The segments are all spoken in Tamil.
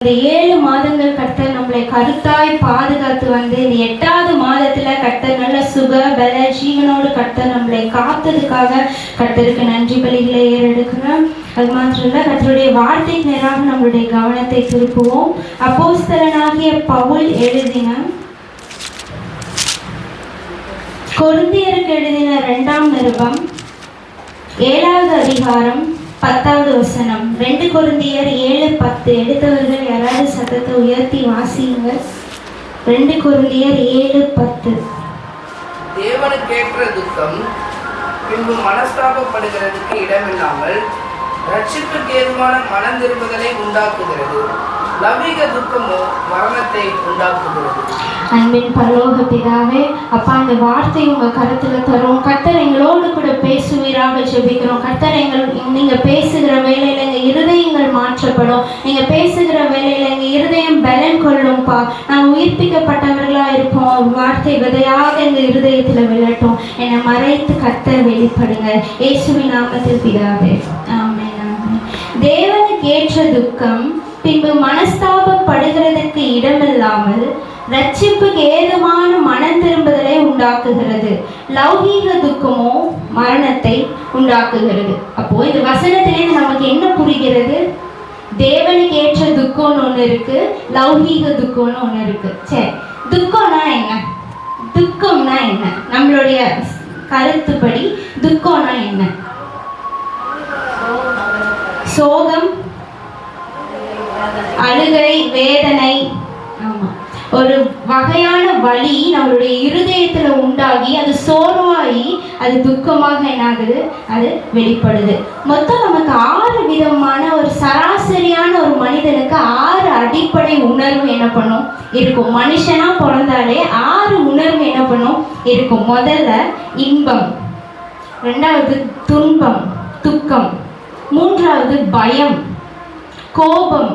இந்த 7 மாதங்கள் கர்த்தர் நம்மளை கருத்தாய் பாதுகாத்து வந்து இந்த 8வது மாதத்துல கர்த்தர் நல்ல சுக பல ஜீவனோடு கர்த்தர் நம்மளை காத்ததுக்காக கர்த்தருக்கு நன்றி பலிகளை ஏறெடுக்கிறோம். அது மாத்திரம் இல்ல, கர்த்தருடைய வார்த்தைக்கு நேராக நம்மளுடைய கவனத்தை திருப்புவோம். அப்போஸ்தலனாகிய பவுல் எழுதின கொரிந்தியருக்கு எழுதின 2ஆம் நிருபம் 7வது அதிகாரம் 10வது வசனம். 2 கொரிந்தியர் 7:10. எடுத்தவர்கள் யாராவது சத்தத்தை உயர்த்தி வாசியுங்க. 2 கொரிந்தியர் 7:10. தேவனுக்கேற்ற துக்கம் பின்பு மனஸ்தாபப்படுகிறதுக்கு இடமில்லாமல் ரட்சிப்புக்கு ஏதுவான மனம் திரும்புதலை உண்டாக்குகிறது. லௌகிக துக்கமோ மரணத்தை உண்டாக்குகிறது. அன்பின் பரலோக பிதாவே, அப்பா, இந்த வார்த்தை உங்க கருத்துல தரும். கர்த்தர் எங்களோடு கூட பேசுவீராக ஜெபிக்கிறோம். கர்த்தர் நீங்க பேசுகிற வேலையில எங்க இருதயங்கள் மாற்றப்படும். நீங்க பேசுகிற வேலையில எங்க இருதயம் பலன் கொள்ளும்பா. நாங்கள் உயிர்ப்பிக்கப்பட்டவர்களா இருப்போம். வார்த்தை விதையாக எங்க இருதயத்துல விழட்டும். என்னை மறைத்து கர்த்தர் வெளிப்படுங்க. இயேசுவின் நாமத்தில் பிதாவே, ஆமென். ஆமென். தேவனுக்கு ஏற்ற துக்கம் பின்பு மனஸ்தாபப்படுகிறதுக்கு இடமில்லாமல் ரட்சிப்புக்கு ஏதுவான மனம் திரும்புதலை உண்டாக்குகிறது. லௌகீக துக்கமோ மரணத்தை உண்டாக்குகிறது. அப்போ இந்த வசனத்திலேருந்து நமக்கு என்ன புரிகிறது? தேவனுக்கு ஏற்ற துக்கம்னு ஒன்று இருக்கு, லௌகீக துக்கம்னு ஒன்று இருக்கு. சரி, துக்கம்னா என்ன? துக்கம்னா என்ன? நம்மளுடைய கருத்துப்படி துக்கம்னா என்ன? சோகம், அழுகை, வேதனை. ஆமா, ஒரு வகையான வலி நம்மளுடைய இருதயத்துல உண்டாகி அது சோர்வாகி அது துக்கமாக என்னாகுது, அது வெளிப்படுது. மொத்தம் நமக்கு 6 விதமான ஒரு சராசரியான ஒரு மனிதனுக்கு 6 அடிப்படை உணர்வு என்ன பண்ணும் இருக்கும். மனுஷனா பிறந்தாலே 6 உணர்வு என்ன பண்ணும் இருக்கும். முதல்ல இன்பம், 2வது துன்பம் துக்கம், 3வது பயம், கோபம்,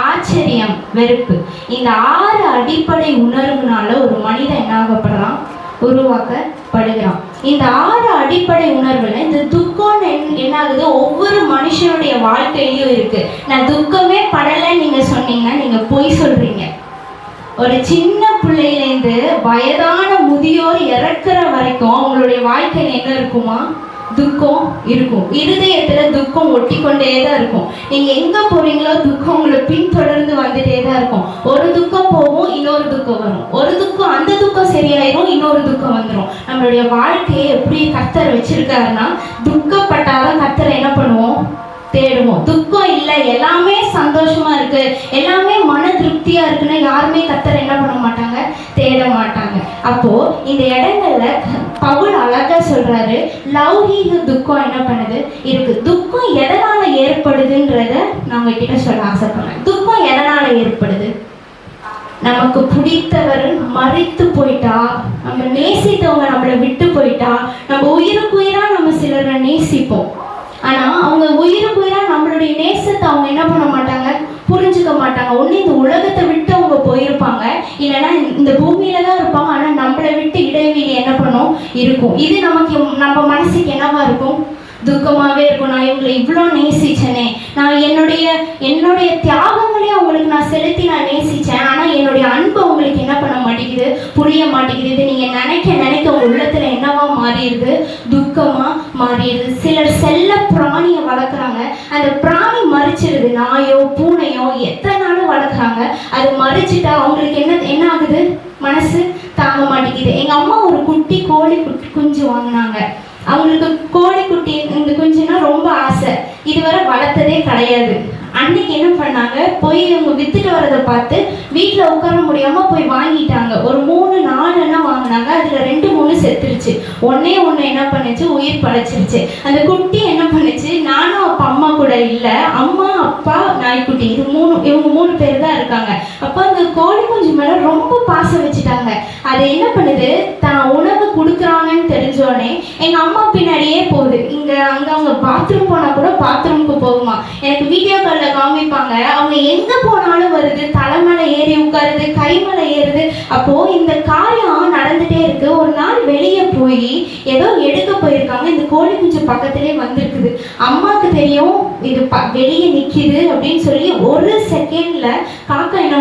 ஆச்சரியம், வெறுப்பு. இந்த 6 அடிப்படை உணர்வுனால ஒரு மனிதன் என்னாகப்படுறான், உருவாக்கப்படுகிறான். இந்த 6 அடிப்படை உணர்வுல இந்த துக்கம் என்னாகுது, ஒவ்வொரு மனுஷனுடைய வாழ்க்கையிலும் இருக்கு. நான் துக்கமே படலைன்னு நீங்க சொன்னீங்கன்னா நீங்க பொய் சொல்றீங்க. ஒரு சின்ன பிள்ளையிலேருந்து வயதான முதியோர் இறக்குற வரைக்கும் அவங்களுடைய வாழ்க்கையில் என்ன இருக்குமா, துக்கம் இருக்கும். இருதயத்துல துக்கம் ஒட்டி கொண்டே தான் இருக்கும். நீங்க எங்க போறீங்களோ துக்கம் உங்களை பின்தொடர்ந்து வந்துட்டே தான் இருக்கும். ஒரு துக்கம் போகும், இன்னொரு துக்கம் வரும். ஒரு துக்கம், அந்த துக்கம் சரியாயிரும், இன்னொரு துக்கம் வந்துடும். நம்மளுடைய வாழ்க்கையை எப்படி கர்த்தர் வச்சிருக்காருன்னா, துக்கப்பட்டாதான் கர்த்தரை என்ன பண்ணுவோம், தேடுவோம். துக்கம் இல்லை, எல்லாமே சந்தோஷமா இருக்கு, எல்லாமே மன திருப்தியா இருக்குன்னா யாருமே கர்த்தரை என்ன பண்ண மாட்டாங்க, தேட மாட்டாங்க. அப்போ இந்த இடங்கள்ல பவுல் அழகா சொல்றாரு, லௌகீக துக்கம் என்ன பண்ணுது இருக்கு. துக்கம் எதனால ஏற்படுதுன்றத நான் உங்ககிட்ட சொல்ல ஆசைப்படுறேன். துக்கம் எதனால ஏற்படுது? நமக்கு பிடித்தவர் மறித்து போயிட்டா, நம்ம நேசித்தவங்க நம்மளை விட்டு போயிட்டா, நம்ம உயிருக்கு உயிரா நம்ம சிலரை நேசிப்போம். ஆனா அவங்க உயிருக்கு உயிரா நம்மளுடைய நேசத்தை அவங்க என்ன பண்ண மாட்டாங்க, புரிஞ்சுக்க மாட்டாங்க. ஒண்ணு இந்த உலகத்தை விட்டு அவங்க போயிருப்பாங்க, இல்லைன்னா இந்த பூமியில தான் இருப்பாங்க. ஆனா நம்மளை விட்டு இடைவெளி என்ன பண்ணும் இருக்கும். இது நமக்கு நம்ம மனசுக்கு என்னவா இருக்கும், துக்கமாவே இருக்கும். நான் இவங்களை இவ்வளோ நேசிச்சேனே, நான் என்னுடைய தியாகங்களையும் அவங்களுக்கு நான் செலுத்தி நான் நேசிச்சேன். ஆனா என்னுடைய அன்பு அவங்களுக்கு என்ன பண்ண மாட்டேங்குது, புரிய மாட்டேங்குது. இது நீங்க நினைக்க உங்க உள்ளத்துல என்னவா மாறிடுது, துக்கமா மாறிடுது. சிலர் செல்ல பிராணியை வளர்க்குறாங்க, அந்த பிராணி மறிச்சிருது. நாயோ பூனையோ எத்தனை நாளும் வளர்க்குறாங்க, அது மறிச்சிட்டா அவங்களுக்கு என்ன ஆகுது, மனசு தாங்க மாட்டேங்குது. எங்க அம்மா ஒரு குட்டி கோழி குஞ்சு வாங்கினாங்க. அவங்களுக்கு கோழிக்குட்டி இந்த குஞ்சுனா ரொம்ப ஆசை, இதுவரை வளர்த்ததே கிடையாது. அன்னைக்கு என்ன பண்ணாங்க, போய் அவங்க வித்துட்டு வரதை பார்த்து வீட்டில் உட்கார முடியாம போய் வாங்கிட்டாங்க. ஒரு 3-4 வாங்கினாங்க. அதுல 2-3 செத்துருச்சு. ஒன்னே என்ன பண்ணுச்சு, உயிர் படைச்சிருச்சு. அந்த குட்டி என்ன பண்ணுச்சு, நானும் அப்பா அம்மா கூட இல்லை, அம்மா அப்பா நாய்க்குட்டி, இவங்க 3 பேர் தான் இருக்காங்க. அப்போ அந்த கோழி குஞ்சு மேல ரொம்ப பாசம் வச்சுட்டாங்க. அது என்ன பண்ணுது, தான் உணவு கொடுக்குறாங்கன்னு தெரிஞ்சோடனே எங்க அம்மா பின்னாடியே போகுது. அங்க அவங்க பாத்ரூம் போனா கூட பாத்ரூமுக்கு போகுமா. எனக்கு வீடியோ கால்ல காமிப்பாங்க. அவங்க எங்க போனாலும் வருது, தலைமலை ஏறி உட்காருது, கை மேல ஏறுது. அப்போ இந்த காரியம் நடந்துட்டே இருக்கு. ஒரு நாள் வெளியே போய் போய் ஏதோ எடுக்க போயிருக்காங்க. இந்த கோழி குஞ்சு பக்கத்திலே வந்திருக்குது. அம்மாவுக்கு தெரியும் இது வெளியே நிற்கிது அப்படின்னு சொல்லி ஒரு செகண்ட்ல காக்கா என்ன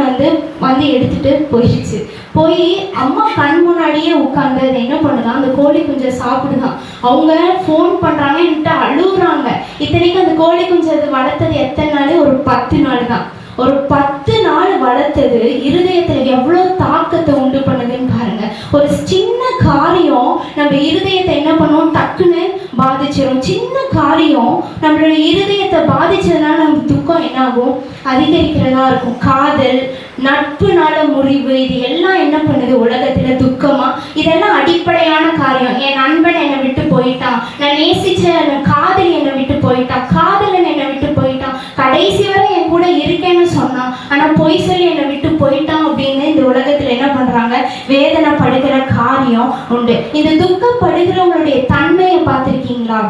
வந்து எடுத்துட்டு போயிடுச்சு. போய் அம்மா கண் முன்னாடியே உட்காந்து அது என்ன பண்ணுதான், அந்த கோழி குஞ்சை சாப்பிடுதான். அவங்க ஃபோன் பண்ணுறாங்க, என்கிட்ட அழுகுறாங்க. இத்தனைக்கும் அந்த கோழி குஞ்சு அது வளர்த்தது எத்தனை நாள்? ஒரு 10 நாள் தான். ஒரு 10 நாள் வளர்த்தது இருதயத்தில் எவ்வளோ தாக்கத்தை உண்டு பண்ணுதுன்னு பாருங்க. ஒரு சின்ன காரியம் நம்ம இருதயத்தை என்ன பண்ணுவோம், டக்குன்னு பாதிச்சிடும். சின்ன காரியம் நம்மளோட இருதயத்தை பாதிச்சதுனால நம்ம துக்கம் என்ன ஆகும், அதிகரிக்கிறதா இருக்கும். காதல், நட்புனால முறிவு, இது எல்லாம் என்ன பண்ணுது உலகத்துல துக்கமா. இதெல்லாம் அடிப்படையான காரியம். என் நண்பன் என்னை விட்டு போயிட்டான், நான் நேசிச்ச காதலி என்னை விட்டு போயிட்டான், காதலன் என்னை விட்டு போயிட்டான், கடைசி வரை என் கூட இருக்கேன்னு சொன்னான், ஆனா பொய் சொல்லி என்னை விட்டு போயிட்டான் அப்படின்னு இந்த உலகத்துல என்ன பண்றாங்க, வேதனைப்படுகிற காரியம் உண்டு. இந்த துக்கப்படுகிறவங்களுடைய தன்மையை பார்த்திருக்கீங்களா?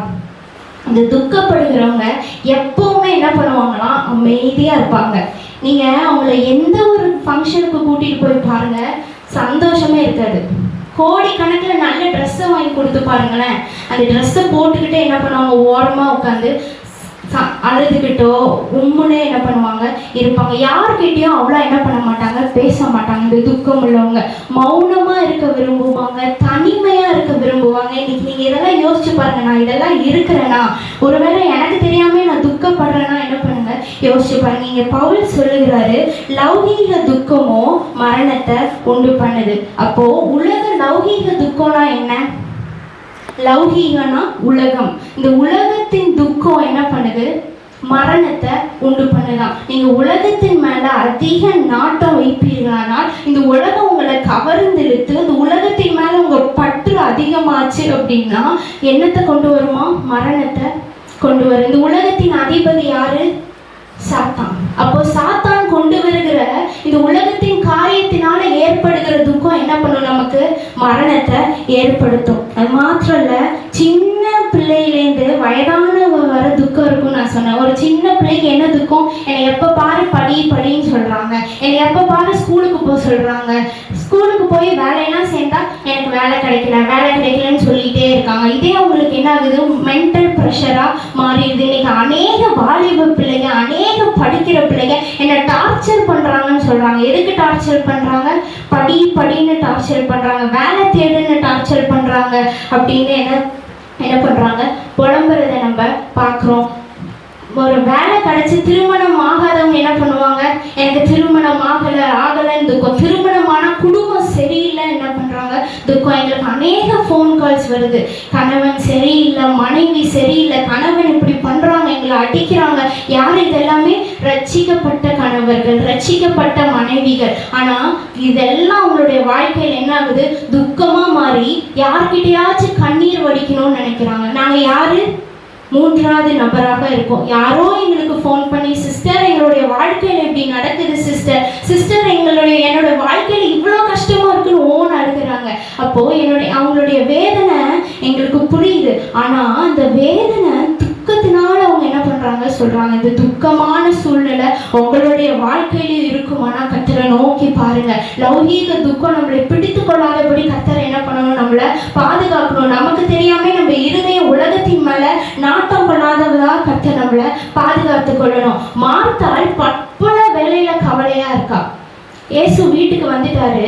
இந்த துக்கப்படுகிறவங்க எப்பவுமே என்ன பண்ணுவாங்கன்னா அமைதியா இருப்பாங்க. நீங்க அவங்கள எந்த ஒரு ஃபங்க்ஷனுக்கு கூட்டிட்டு போய் பாருங்க, சந்தோஷமே இருக்காது. கோடிக்கணக்கில் நல்ல ட்ரெஸ்ஸை வாங்கி கொடுத்து பாருங்களேன், அந்த ட்ரெஸ்ஸை போட்டுக்கிட்டே என்ன பண்ணுவாங்க, ஓரமாக உட்காந்து அழுதுகிட்டோ உம்முன்னே என்ன பண்ணுவாங்க இருப்பாங்க. யார்கிட்டையும் அவ்வளோ என்ன பண்ண மாட்டாங்க, பேச மாட்டாங்க. இந்த துக்கம் உள்ளவங்க மௌனமாக இருக்க விரும்புவாங்க, தனிமையாக இருக்க விரும்புவாங்க. இன்னைக்கு நீங்கள் இதெல்லாம் யோசிச்சு பாருங்க, நான் இதெல்லாம் இருக்கிறேன்னா, ஒருவேளை எனக்கு தெரியாமல் நான் துக்கப்படுறேன்னா என்ன பண்ணுங்க, யோசிச்சு பாருங்க. இங்கே பவுல் சொல்லுகிறாரு, லௌகீக துக்கமோ மரணத்தை உண்டு பண்ணுது. அப்போ உலக லௌகீக துக்கம்னா என்ன? லௌகீகனா உலகம். இந்த உலகத்தின் துக்கம் என்ன பண்ணுது, மரணத்தை உண்டு பண்ணுதான். நீங்க உலகத்தின் மேல அதிக நாட்டம் வைப்பீர்களானால் இந்த உலகம் உங்களை கவர்ந்தெழுத்து இந்த உலகத்தின் மேல உங்க பற்று அதிகமாச்சு அப்படின்னா என்னத்தை கொண்டு வருமா, மரணத்தை கொண்டு வரும். இந்த உலகத்தின் அதிபதி யாரு? சாத்தான். அப்போ சாத்தான் கொண்டு வருகிற இந்த உலகத்தின் காரியத்தினால ஏற்படுகிற துக்கம் என்ன பண்ணும், நமக்கு மரணத்தை ஏற்படுத்தும். அது மாத்திரம் இல்ல, சின்ன பிள்ளையிலேருந்து வயதானவ வர துக்கம் இருக்கும். நான் சொன்னேன், ஒரு சின்ன பிள்ளைக்கு என்ன துக்கம், என்னை எப்போ பாரு படின்னு சொல்றாங்க, என்னை எப்போ பாரு ஸ்கூலுக்கு போக சொல்றாங்க, ஸ்கூலுக்கு போய் வேலையெல்லாம் சேர்ந்தா எனக்கு வேலை கிடைக்கலன்னு சொல்லிட்டே இருக்காங்க. இதே அவங்களுக்கு என்ன ஆகுது, மென்டல் ப்ரெஷரா மாறிடுது. இன்னைக்கு அநேக வாலிப பிள்ளைங்க, அநேக படிக்கிற பிள்ளைங்க என்னை டார்ச்சர் பண்றாங்கன்னு சொல்றாங்க. எதுக்கு டார்ச்சர் பண்றாங்க? படின்னு டார்ச்சர் பண்றாங்க, வேலை தேடுன்னு டார்ச்சர் பண்றாங்க அப்படின்னு என்ன பண்றாங்க, புலம்புறதை நம்ம பார்க்குறோம். ஒரு வேலை கிடைச்சி திருமணம் ஆகாதவங்க என்ன பண்ணுவாங்க, எனக்கு திருமணம் ஆகலைன்னு துக்கம். திருமணமான குடும்பம் சரியில்லை என்ன பண்றாங்க, துக்கம். எங்களுக்கு அநேக ஃபோன் கால்ஸ் வருது, கணவன் சரியில்லை, மனைவி சரியில்லை, கணவன் இப்படி பண்றாங்க, எங்களை அடிக்கிறாங்க. யார்? இதெல்லாமே ரட்சிக்கப்பட்ட கணவர்கள், ரட்சிக்கப்பட்ட மனைவிகள். ஆனா இதெல்லாம் அவங்களுடைய வாழ்க்கையில் என்ன ஆகுது, துக்கமா மாறி யார்கிட்டயாச்சும் கண்ணீர் வடிக்கணும்னு நினைக்கிறாங்க. நாங்க யாரு? மூன்றாவது நபராக இருக்கும். யாரோ எங்களுக்கு ஃபோன் பண்ணி, சிஸ்டர் எங்களுடைய வாழ்க்கையில் இப்படி நடக்குது சிஸ்டர் என்னோட வாழ்க்கையில் இவ்வளோ கஷ்டமா இருக்குன்னு ஓன் அழுகிறாங்க. அப்போ அவங்களுடைய வேதனை எங்களுக்கு புரியுது. ஆனா அந்த வேதனை துக்கத்தினால அவங்க என்ன பண்றாங்க சொல்றாங்க, இந்த துக்கமான சூழ்நிலை உங்களுடைய வாழ்க்கையிலும் இருக்குமானா கர்த்தரை நோக்கி பாருங்க. லௌகீக துக்கம் நம்மளை பிடித்து கொள்ளாதபடி கர்த்தரை என்ன பண்ணணும், நம்மளை பாதுகாக்கணும். நமக்கு தெரியாம நம்ம இருதய உலகத்தின் மேல நாட்டம் கொள்ளாதவதா கர்த்தர் நம்மளை பாதுகாத்து கொள்ளணும். மார்த்தாள் பற்பல வேலையில கவலையா இருக்கா. இயேசு வீட்டுக்கு வந்துட்டாரு,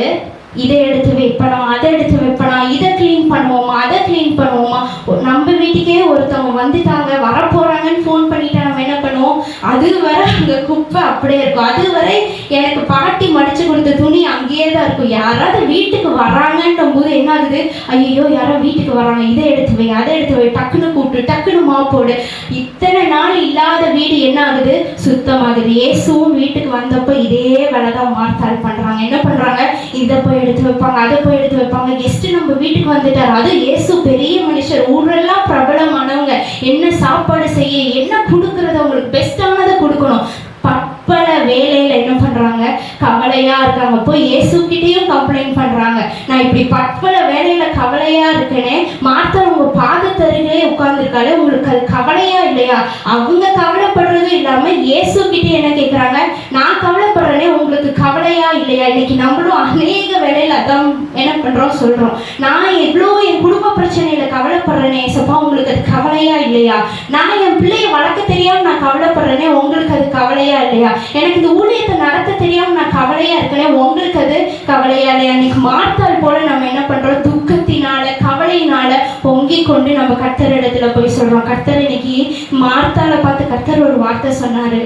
இதை எடுத்து வைப்பணும், அதை எடுத்து வைப்பணும், இதை கிளீன் பண்ணுவோமா, அதை கிளீன் பண்ணுவோமா. நம்ம வீட்டுக்கே ஒருத்தவங்க வந்துட்டாங்க, வரப்போறாங்கன்னு ஃபோன் பண்ணிட்டு நம்ம என்ன பண்ணுவோம், அது வரை அங்கே குப்பை அப்படியே இருக்கும், அது வரை எனக்கு பாட்டி மடிச்சு கொடுத்த துணி அங்கேயே தான் இருக்கும். யாராவது வீட்டுக்கு வராங்கன்ற போது என்ன ஆகுது, ஐயோ யாரோ வீட்டுக்கு வராங்க, இதை எடுத்து வை, அதை எடுத்து வை, டக்குன்னு கூப்பிட்டு டக்குன்னு மாப்போடு. இத்தனை நாள் இல்லாத வீடு என்ன ஆகுது, சுத்தமாகுது. இயேசுவும் வீட்டுக்கு வந்தப்போ இதே வேலை தான் மார்த்தாள் பண்றாங்க. என்ன பண்றாங்க, இதை போய் எடுத்து வைப்பாங்க, அதை போய் எடுத்து வைப்பாங்க. கெஸ்ட் நம்ம வீட்டுக்கு வந்துட்டாரு, அது இயேசு பெரிய மனுஷர், ஊரெல்லாம் பிரபலமானவங்க, என்ன சாப்பாடு செய்ய, என்ன கொடுக்கறது, அவங்களுக்கு பெஸ்டானதை கொடுக்கணும். பற்பல வேலையில என்ன பண்றாங்க, கவலையா இருக்காங்க. போய் இயேசுக்கிட்டையும் கம்ப்ளைண்ட் பண்றாங்க, நான் இப்படி பற்பல வேலையில கவலையா இருக்கேனே. மார்த்தா உங்க பாதத்தருகே உட்கார்ந்துருக்காரு, உங்களுக்கு அது கவலையா இல்லையா? அவங்க கவலைப்படுறது இல்லாம இயேசுக்கிட்ட என்ன கேட்கறாங்க, நான் கவலைப்படுறேனே, உங்களுக்கு கவலையா இல்லையா? இன்னைக்கு நம்மளும் அநேக வேலையில அதான் என்ன பண்றோம் சொல்றோம். நான் எவ்வளோ என் குடும்ப பிரச்சனையில கவலைப்படுறேனே ஏசப்பா, உங்களுக்கு அது கவலையா இல்லையா? நான் என் பிள்ளையை வளர்க்க தெரியாம நான் கவலைப்படுறேனே, உங்களுக்கு அது கவலையா இல்லையா? எனக்கு இந்த ஊழியத்தை நடத்த தெரியாம நான் கவலையா இருக்கேனே, உங்களுக்கு அது கவலையா இல்லையா? இன்னைக்கு மார்த்தாள் போல நம்ம என்ன பண்றோம்? துக்கத்தினால கவலையினால பொங்கி கொண்டு நம்ம கர்த்தர் இடத்துல போய் சொல்றோம். கர்த்தர் இன்னைக்கு மார்த்தாளை பார்த்து கர்த்தர் ஒரு வார்த்தை சொன்னாரு.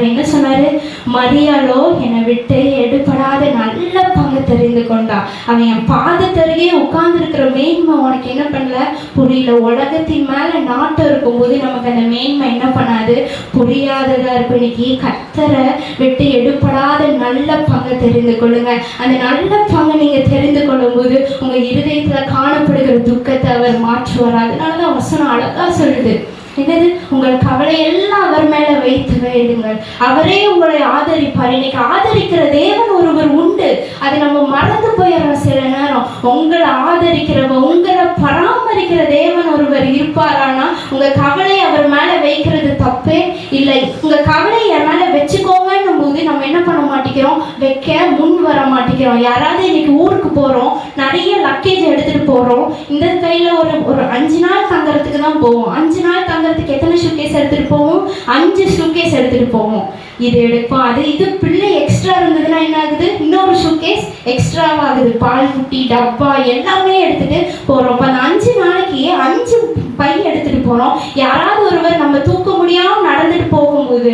என்ன சொன்னாரு? மரியாளோ என்னை விட்டு எடுபடாத நல்ல பங்கு தெரிந்து கொண்டா. அவன் என் பாதத்தருகே உட்கார்ந்து இருக்கிற மேன்மை உனக்கு என்ன பண்ணல புரியல. உலகத்தின் மேல நாட்டம் இருக்கும்போது நமக்கு அந்த மேன்மை என்ன பண்ணாது? புரியாததா இருக்கும். இன்னைக்கு கர்த்தரை விட்டு எடுபடாத நல்ல பங்கு தெரிந்து கொள்ளுங்க. அந்த நல்ல பங்கை நீங்க தெரிந்து கொள்ளும் போது உங்க இருதயத்துல காணப்படுகிற துக்கத்தை அவர் மாற்றுவார். அதனாலதான் வசனம் அழகா சொல்லுது. என்னது? உங்கள் கவலை எல்லாம் அவர் மேல வைத்து வைடுங்கள், அவரே உங்களை ஆதரிப்பார். இன்னைக்கு ஆதரிக்கிற தேவன் ஒருவர் உண்டு. அது நம்ம மறந்து போயிடுறோம் சில நேரம். உங்களை ஆதரிக்கிறவ, உங்களை பராமரிக்கிற தேவன் ஒருவர் இருப்பாரானா உங்க கவலை அவர் மேல வைக்கிறது தப்பே இல்லை. உங்க கவலை என் மேல வச்சுக்கோங்கன்னும் போது நம்ம என்ன பண்ண மாட்டேங்கிறோம்? வைக்க முன் வர மாட்டேங்கிறோம். யாராவது இன்னைக்கு ஊருக்கு போறோம், நிறைய லக்கேஜ் எடுத்துட்டு போறோம். இந்த கையில ஒரு 5 நாள் தங்குறதுக்கு தான் போவோம். 5 நாள் தங்குறதுக்கு எத்தனை ஷூகேஸ் எடுத்துட்டு போவோம்? 5 ஷூகேஸ் எடுத்துட்டு போவோம். இது எடுப்போம், அது இது. பிள்ளை எக்ஸ்ட்ரா இருந்ததுன்னா என்ன ஆகுது? இன்னொரு ஷூகேஸ் எக்ஸ்ட்ராவாகுது. பால் குட்டி, டப்பா எல்லாமே எடுத்துட்டு போறோம். இப்போ அந்த 5 நாளைக்கு 5 பை எடுத்துட்டு போறோம். யாராவது ஒருவர் நம்ம தூக்க முடியாம நடந்துட்டு போகும்போது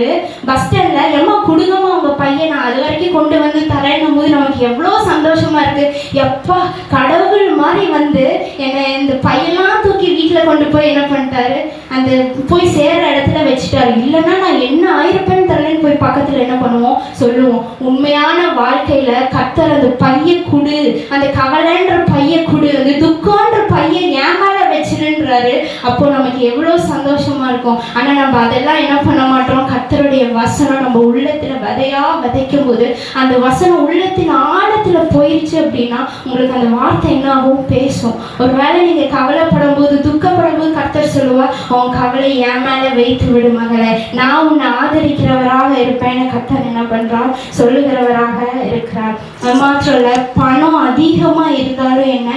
பஸ் ஸ்டாண்ட்ல எம்மா குடுங்கம்மா உங்க பையன் நான் அது வரைக்கும் கொண்டு வந்து தரேன்னும் போது நமக்கு எவ்வளோ சந்தோஷமா இருக்கு. எப்பா கடவுள் மாதிரி வந்து என்னை இந்த பையெல்லாம் தூக்கி வீட்டில் கொண்டு போய் என்ன பண்ணிட்டாரு? அந்த போய் சேர்ற இடத்துல வச்சுட்டாரு. இல்லைன்னா நான் என்ன ஆயிருப்பேன்னு தரலன்னு போய் பக்கத்துல என்ன பண்ணுவோம்? சொல்லுவோம். உண்மையான வாழ்க்கையில கர்த்தர் அந்த பைய குடு, அந்த கவலைன்ற பைய குடு, அந்த துக்கம்ன்ற பைய ஏமால வச்சிருன்றாரு. அப்போ நமக்கு எவ்வளவு சந்தோஷமா இருக்கும். ஆனா நம்ம அதெல்லாம் என்ன பண்ண மாட்டோம்? கர்த்தருடைய வசனம் நம்ம உள்ளத்துல விதையா விதைக்கும் போது அந்த வசனம் உள்ளத்தின் ஆழத்துல போயிடுச்சு அப்படின்னா உங்களுக்கு அந்த வார்த்தை என்ன ஆகும்? பேசும். ஒருவேளை நீங்க கவலைப்படும் போது, துக்கப்படும் போது கர்த்தர் சொல்லுவார், உன் கவலை என் மேல வைத்து விடு மகளே, நான் உன்னை ஆதரிக்கிறவராக இருப்பேன்னு கர்த்தர் என்ன பண்றார்? சொல்லுகிறவராக இருக்கிறார். அது மாத்திரம் இல்ல, பணம் அதிகமா இருந்தாலும் என்ன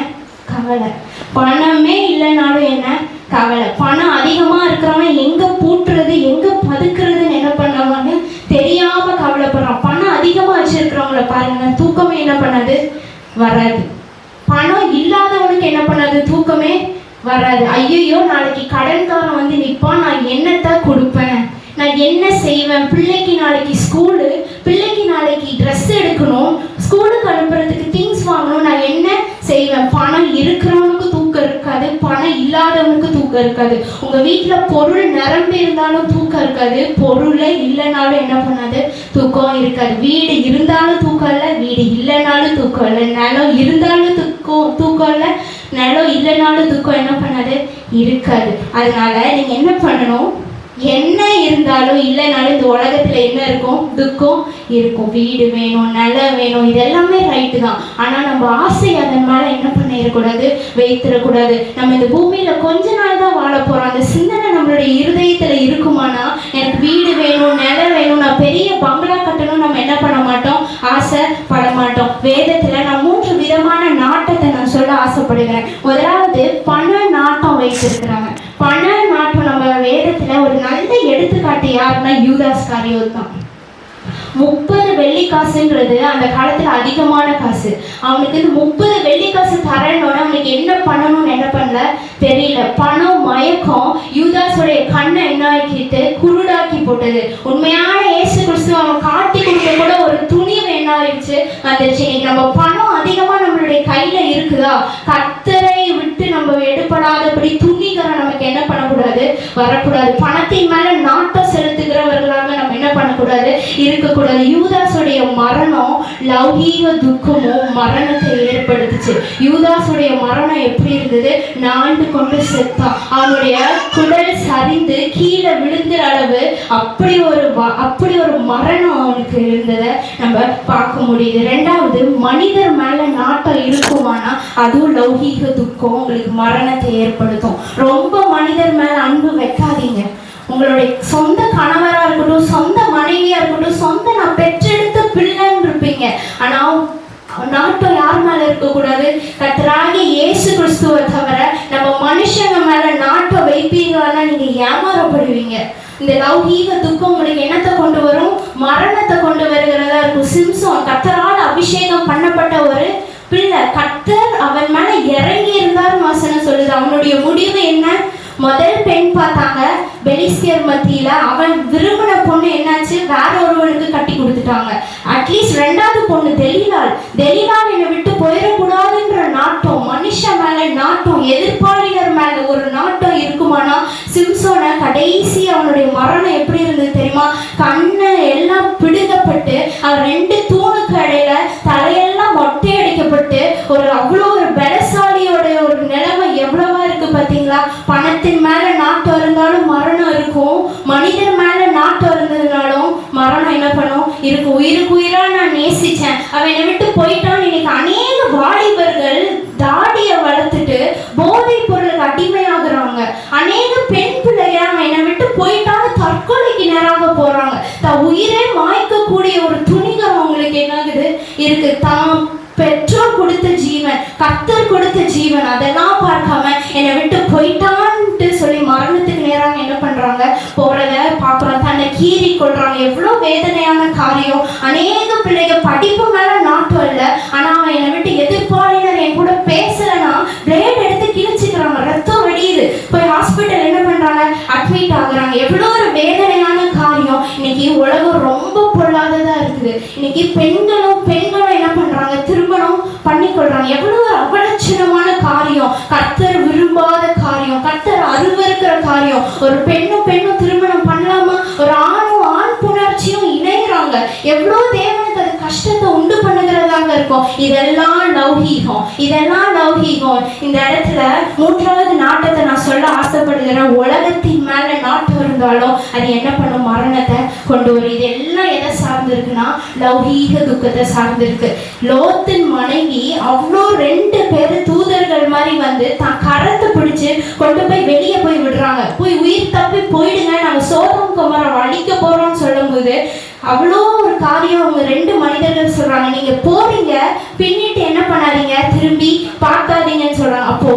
கவலை, பணமே இல்லைனாலும் என்ன கவலை. பணம் அதிகமா இருக்கிறவன் எங்க பூட்டுறது, எங்க பதுக்குறதுன்னு என்ன பண்ணுவாங்க தெரியாம கவலைப்படுறான். பணம் அதிகமா வச்சிருக்கிறவங்கள பாருங்க, தூக்கமே என்ன பண்ணாது? வராது. பணம் இல்லாதவனுக்கு என்ன பண்ணாது? தூக்கமே வராது. ஐயோ நாளைக்கு கடன்காரன் வந்து நிற்பான், நான் என்னத்தை கொடுப்பேன், நான் என்ன செய்வேன், பிள்ளைக்கு நாளைக்கு ஸ்கூலு, பிள்ளைக்கு நாளைக்கு ட்ரெஸ் எடுக்கணும், ஸ்கூலுக்கு அனுப்புறதுக்கு திங்ஸ் வாங்கணும், நான் என்ன செய்வேன். பணம் இருக்கிறவனுக்கு தூக்கம் இருக்காது, பணம் இல்லாதவனுக்கு தூக்கம் இருக்காது. உங்க வீட்டுல பொருள் நிரம்பி இருந்தாலும் தூக்கம் இருக்காது, பொருளே இல்லைனாலும் என்ன பண்ணாது? தூக்கம் இருக்காது. வீடு இருந்தாலும் தூக்கம் இல்லை, வீடு இல்லைனாலும் தூக்கம் இல்லை, நிலம் இருந்தாலும் தூக்கம் இல்லை, நிலம் இல்லைனாலும் தூக்கம் என்ன பண்ணாது? இருக்காது. அதனால நீங்க என்ன பண்ணணும்? என்ன இருந்தாலும் இல்லைனாலும் இந்த உலகத்துல என்ன இருக்கும்? துக்கம் இருக்கும். வீடு வேணும், நிலம் வேணும், இது எல்லாமே ரைட்டு தான். ஆனா நம்ம ஆசை அதன் மேல என்ன பண்ணிடக்கூடாது? வைத்திடக்கூடாது. நம்ம இந்த பூமியில கொஞ்ச நாள் தான் வாழ போறோம். அந்த சிந்தனை நம்மளுடைய இருதயத்துல இருக்குமானா, எனக்கு வீடு வேணும், நிலம் வேணும், நான் பெரிய பங்களா கட்டணும், நம்ம என்ன பண்ண மாட்டோம்? ஆசைப்பட மாட்டோம். வேதத்துல நான் 3 விதமான நாட்டத்தை நான் சொல்ல ஆசைப்படுகிறேன். முதலாவது பண நாட்டம் வைத்திருக்கிறாங்க. பண நாட்டம் நம்ம வேதத்துல ஒரு நல்ல எடுத்துக்காட்டு யாருன்னா யூதாஸ் காரியோத் தான். 30 வெள்ளிக்காசுன்றது அந்த காலத்துல அதிகமான காசு. அவனுக்கு 30 வெள்ளிக்காசு தரணும்னு அவனுக்கு என்ன பண்ணணும்னு என்ன பண்ணல தெரியல. பணம் மயக்கம் யூதாஸுடைய கண்ணை என்ன ஆக்கிட்டு குருடாக்கி போட்டது. உண்மையான இயேசு கிறிஸ்து அவன் காட்டி கொடுத்த கூட ஒரு துணிவு என்ன ஆயிடுச்சு வந்துருச்சு. நம்ம பணம் அதிகமா நம்மளுடைய கையில இருக்குதா, கர்த்தரை விட்டு நம்ம எடுபடாதபடி துணிகரம் நமக்கு என்ன பண்ணக்கூடாது? வரக்கூடாது. பணத்தின் மேல நாட்டம் செலுத்துகிறவர்களாக நம்ம என்ன பண்ணக்கூடாது? இருக்கக்கூடாது. யூதாசுடைய மரணம் லௌகீக துக்கமும் மரணத்தை ஏற்படுத்துச்சு. யூதாசுடைய மரணம் எப்படி இருந்தது? நாண்டு கொண்டு செத்தான். அவனுடைய குடல் சரிந்து கீழே விழுந்துற அளவு அப்படி ஒரு மரணம் அவனுக்கு இருந்ததை நம்ம பார்க்க முடியுது. 2வது, மனிதர் மேல நாட்டம் இருக்குமானா அதுவும் லௌகீக துக்கம் உங்களுக்கு மரணத்தை ஏற்படுத்தும். ரொம்ப மனிதர் மேல அன்பு வைக்காதீங்க. உங்களுடைய சொந்த கணவரா இருக்கட்டும், சொந்த மனைவியா இருக்கட்டும், சொந்த நான் பெற்றெடுத்த பிள்ளைன்னு இருப்பீங்க. ஆனா நாட்டம் யார் மேல இருக்கக்கூடாது? கர்த்தராகிய இயேசு கிறிஸ்துவை தவிர நம்ம மனுஷங்க மேல நாட்டம் வைப்பீங்கன்னா நீங்க ஏமாறப்படுவீங்க. இந்த லௌகீக துக்கம் உங்களுக்கு என்னத்தை கொண்டு வரும்? மரணத்தை கொண்டு வருகிறதா இருக்கும். சிம்சோன் கர்த்தரால் அபிஷேகம் பண்ணப்பட்ட ஒரு பிள்ளை. கர்த்தர் அவன் மேல இறங்கி இருந்தார் வசனம் சொல்லுது. அவனுடைய முடிவு என்ன? முதல் பெண் பார்த்தாங்க பெலிஸ்தியர் மத்தியில. அவன் விரும்பின பொண்ணு என்னாச்சு? வேற ஒருவனுக்கு கட்டி கொடுத்துட்டாங்க. அட்லீஸ்ட் ரெண்டாவது பொண்ணு தெலிலாள் என்னை விட்டு போயிடக்கூடாதுன்ற நாட்டம், மனுஷன் மேல நாட்டம், எதிர்ப்பாளினர் மேல ஒரு நாட்டம் இருக்குமானா சிம்சோனை கடைசி அவனுடைய மரணம் எப்படி இருந்தது தெரியுமா? கண்ணை எல்லாம் பிடுங்கப்பட்டு அவன் 2 தூணுக்கு இடையில தலையெல்லாம் மொட்டை அடிக்கப்பட்டு ஒரு அவ்வளோ ஒரு பலசாலியோட ஒரு நிலைமை எவ்வளவா இருக்கு பார்த்தீங்களா? பணத்தின் மேல நாட்டம் இருந்தாலும் மரணம் இருக்கும். மனிதர் மேல நாட்டம் இருந்ததுனாலும் மரணம் என்ன பண்ணும்? இருக்கு. உயிருக்கு உயிரா நான் நேசிச்சேன், அவன் என்னை விட்டு போயிட்டான். இன்னைக்கு அநேக வாலிபர்கள் தாடியை வளர்த்துட்டு போதைப் பொருளுக்கு அடிமையாகிறாங்க. அநேக பெண் பிள்ளைகள் அவன் என்னை விட்டு போயிட்டான்னு தற்கொலைக்கு நேராக போறாங்க. உயிரே மாய்க்கக்கூடிய ஒரு துணிகரம் அவங்களுக்கு என்னாகுது இருக்கு. தாம் பெற்றோர் கொடுத்த ஜீவன், கர்த்தர் கொடுத்த ஜீவன், அதெல்லாம் பார்க்காம என்னை விட்டு போயிட்டான்ட்டு சொல்லி மரணத்துக்கு நேராக என்ன பண்றாங்க? போறத பாக்குறோம். தன்னை கீறி கொள்றாங்க. எவ்வளவு வேதனையான காரியம். அநேக பிள்ளைகள் படிப்பு மேல நாட்டம் இல்லை, ஆனா அவன் என்னை விட்டு எதிர்ப்பாளினர் என் கூட பேசலன்னா பிளேட் எடுத்து கிழிச்சுக்கிறாங்க. ரத்தம் வெடியுது. போய் ஹாஸ்பிட்டல் என்ன பண்றாங்க? அட்மிட் ஆகுறாங்க. எவ்வளவு ஒரு வேதனையான காரியம். இன்னைக்கு உலகம் ரொம்ப பொல்லாததா இருக்குது. இன்னைக்கு பெண்களும் என்ன பண்றாங்க? திருமணம் பண்ணிக்கொள்றாங்க. எவ்வளவு அவலட்சணமான காரியம், கர்த்தர் விரும்பாத காரியம், கர்த்தர் அருவருக்கிற காரியம். ஒரு பெண்ணும் திருமணம் பண்ணலாமா? ஒரு ஆணும் ஆண் புணர்ச்சியும் இணைகிறாங்க. எவ்வளவு தேவனுக்கு அது கஷ்டத்தை உண்டு பண்ணுகிறதாக இருக்கும். இதெல்லாம் லௌகீகம். இந்த இடத்துல 3வது நாட்டத்தை நான் சொல்ல ஆசைப்படுகிறேன். உலகத்தின் மேல நாட்டம் இருந்தாலும் அது என்ன பண்ணும்? மரணத்தை கொண்டு வரும். இதெல்லாம் எதை சார்ந்து இருக்குன்னா லௌகீக துக்கத்தை சார்ந்திருக்கு. லோத்தின் மனைவி அவ்வளோ 2 பேர் தூதர்கள் மாதிரி வந்து தான் கரத்தை பிடிச்சு கொண்டு போய் வெளியே போய் விடுறாங்க. போய் உயிர் தப்பி போயிடுங்க, நாங்க சோதம் குமாரை அழிக்க போறோம்னு சொல்லும் போது அவ்வளோ ஒரு காரியம் அவங்க 2 மனிதர்கள் சொல்றாங்க. நீங்க போறீங்க, பின்னிட்டு என்ன பண்ணாதீங்க, திரும்பி பார்க்காதீங்கன்னு சொல்றாங்க. அப்போ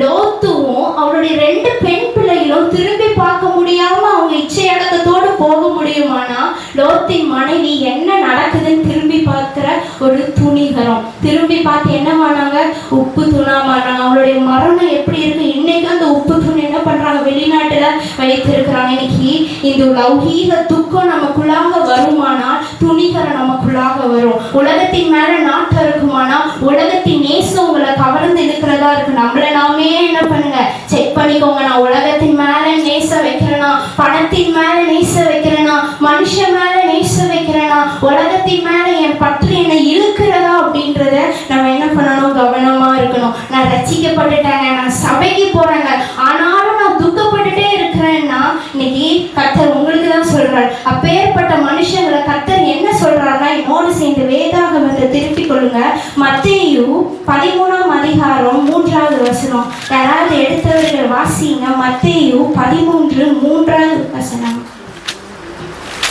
லோத்துவும் அவருடைய 2 பெண் பிள்ளைகளும் திரும்பி பார்க்க முடியாம அவங்க இச்சை அடக்கத்தோடு போக முடியுமானா லோத்தின் மனைவி என்ன நடக்குதுன்னு திரும்பி பார்க்கிற ஒரு துணிகரம். திரும்பி பார்த்து என்ன பண்ணாங்க? உப்பு தூணா மாட்டாங்க. அவங்களுடைய மரணம் எப்படி இருக்கு? இன்னைக்கு அந்த உப்பு தூண் என்ன பண்றாங்க? வெளிநாட்டுல வைத்திருக்கிறாங்க. இன்னைக்கு இந்த லௌகீக துக்கம் நமக்குள்ளாக வருமானால் துணிகரம் நமக்குள்ளாக வரும். உலகத்தின் மேல நாட்டம் இருக்குமானா உலகத்தின் நேசம் உங்களை கவர்ந்து இருக்கிறதா இருக்கு. நம்மள நாமே என்ன பண்ணுங்க? செக் பண்ணிக்கோங்க. நான் உலகத்தின் மேல நேச வைக்கிறேனா? பணத்தின் மேல நேச வைக்கிறேனா? மனுஷன் மேல நேச வைக்கிறேனா? உலகத்தின் மேல என் பற்று என்னை இழுக்கிறதா அப்படின்றத நம்ம என்ன பண்ணணும்? கவனமா இருக்கணும். நான் ரட்சிக்கப்பட்டுட்டேங்க, நான் சபைக்கு போறேங்க, ஆனாலும் நான் துக்கப்பட்டுட்டே இருக்கிறேன்னா இன்னைக்கு கர்த்தர் உங்களுக்கு தான் சொல்றாரு. அப்பேற்பட்ட மனுஷங்களை கர்த்தர் என்ன சொல்றாருன்னா, என்னோடு சேர்ந்து வேதாகமத்தை திருப்பிக் கொள்ளுங்க. மத்தேயு 13ஆம் அதிகாரம் 3வது வசனம். யாராவது எடுத்தவர்கள் வாசிங்க. மத்தேயு 13:3 வசனம்.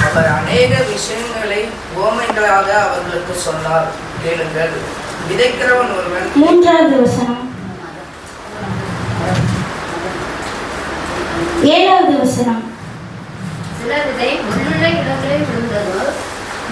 அவர் அநேக விஷயங்களை உவமைகளாக அவர்களுக்கு சொன்னார். கேளுங்கள். விதைக்கிறவன் ஒருவன். 3வது வசனம். 7வது வசனம். சில விதை முள்ளுள்ள இடங்களில் விழுந்தது,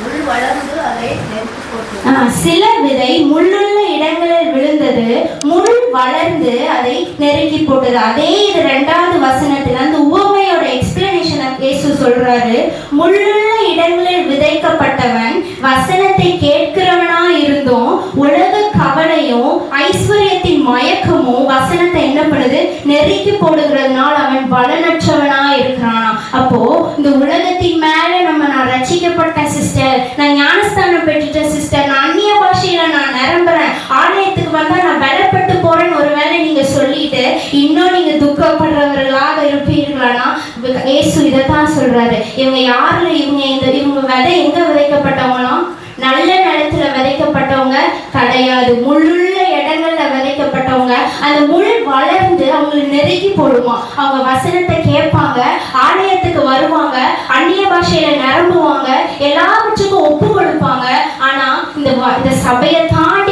முள் வளர்ந்து அதை நெருக்கி போட்டது. சில விதை முள்ளுள்ள இடங்களில் விழுந்தது, முள் வளர்ந்து அதை நெருக்கி போட்டது. அதே இது 2வது வசனத்துல அந்த உவமையோட எக்ஸ்பிளனேஷன் இயேசு சொல்றாரு. முள்ளுள்ள இடங்களில் விதைக்கப்பட்டவன் வசனத்தை கேட்கிறவனா இருந்தும் உலக கவலையும் ஐஸ்வர்யத்தின் மயக்கமும் வசனத்தை என்ன பண்ணுது? நெருக்கி போடுகிறதுனால அவன் பலனற்றவனா இருக்கிறானா. அப்போ இந்த உலகத்தின் மேல நான் ரட்சிக்கப்பட்ட சிஸ்டர், நான் ஞானஸ்தானம் பெற்றுட்ட சிஸ்டர், நான் அந்நிய பாஷையில நான் நிரம்புறேன், ஆலயத்துக்கு வந்தா நான் பலப்பட்டு போறேன்னு ஒருவேளை நீங்க சொல்லிட்டு இன்னும் நீங்க துக்கப்படுறவர்களாக இருப்பீர்களானா இயேசு இதைத்தான் சொல்றாரு. இவங்க யாருல இவங்க விதை எங்க விதைக்கப்பட்டவங்களாம்? நல்ல நிலத்துல விதைக்கப்பட்டவங்க கிடையாது. முள்ளுள்ள இடங்கள்ல விதைக்கப்பட்டவங்க. அந்த முள் வளர்ந்து அவங்களை நெருக்கி போடுமா. அவங்க வசனத்தை கேட்பாங்க, ஆலயத்துக்கு வருவாங்க, அந்நிய பாஷையில நிரம்புவாங்க, எல்லாவற்றுக்கும் ஒப்பு கொடுப்பாங்க. ஆனா இந்த சபையை தாண்டி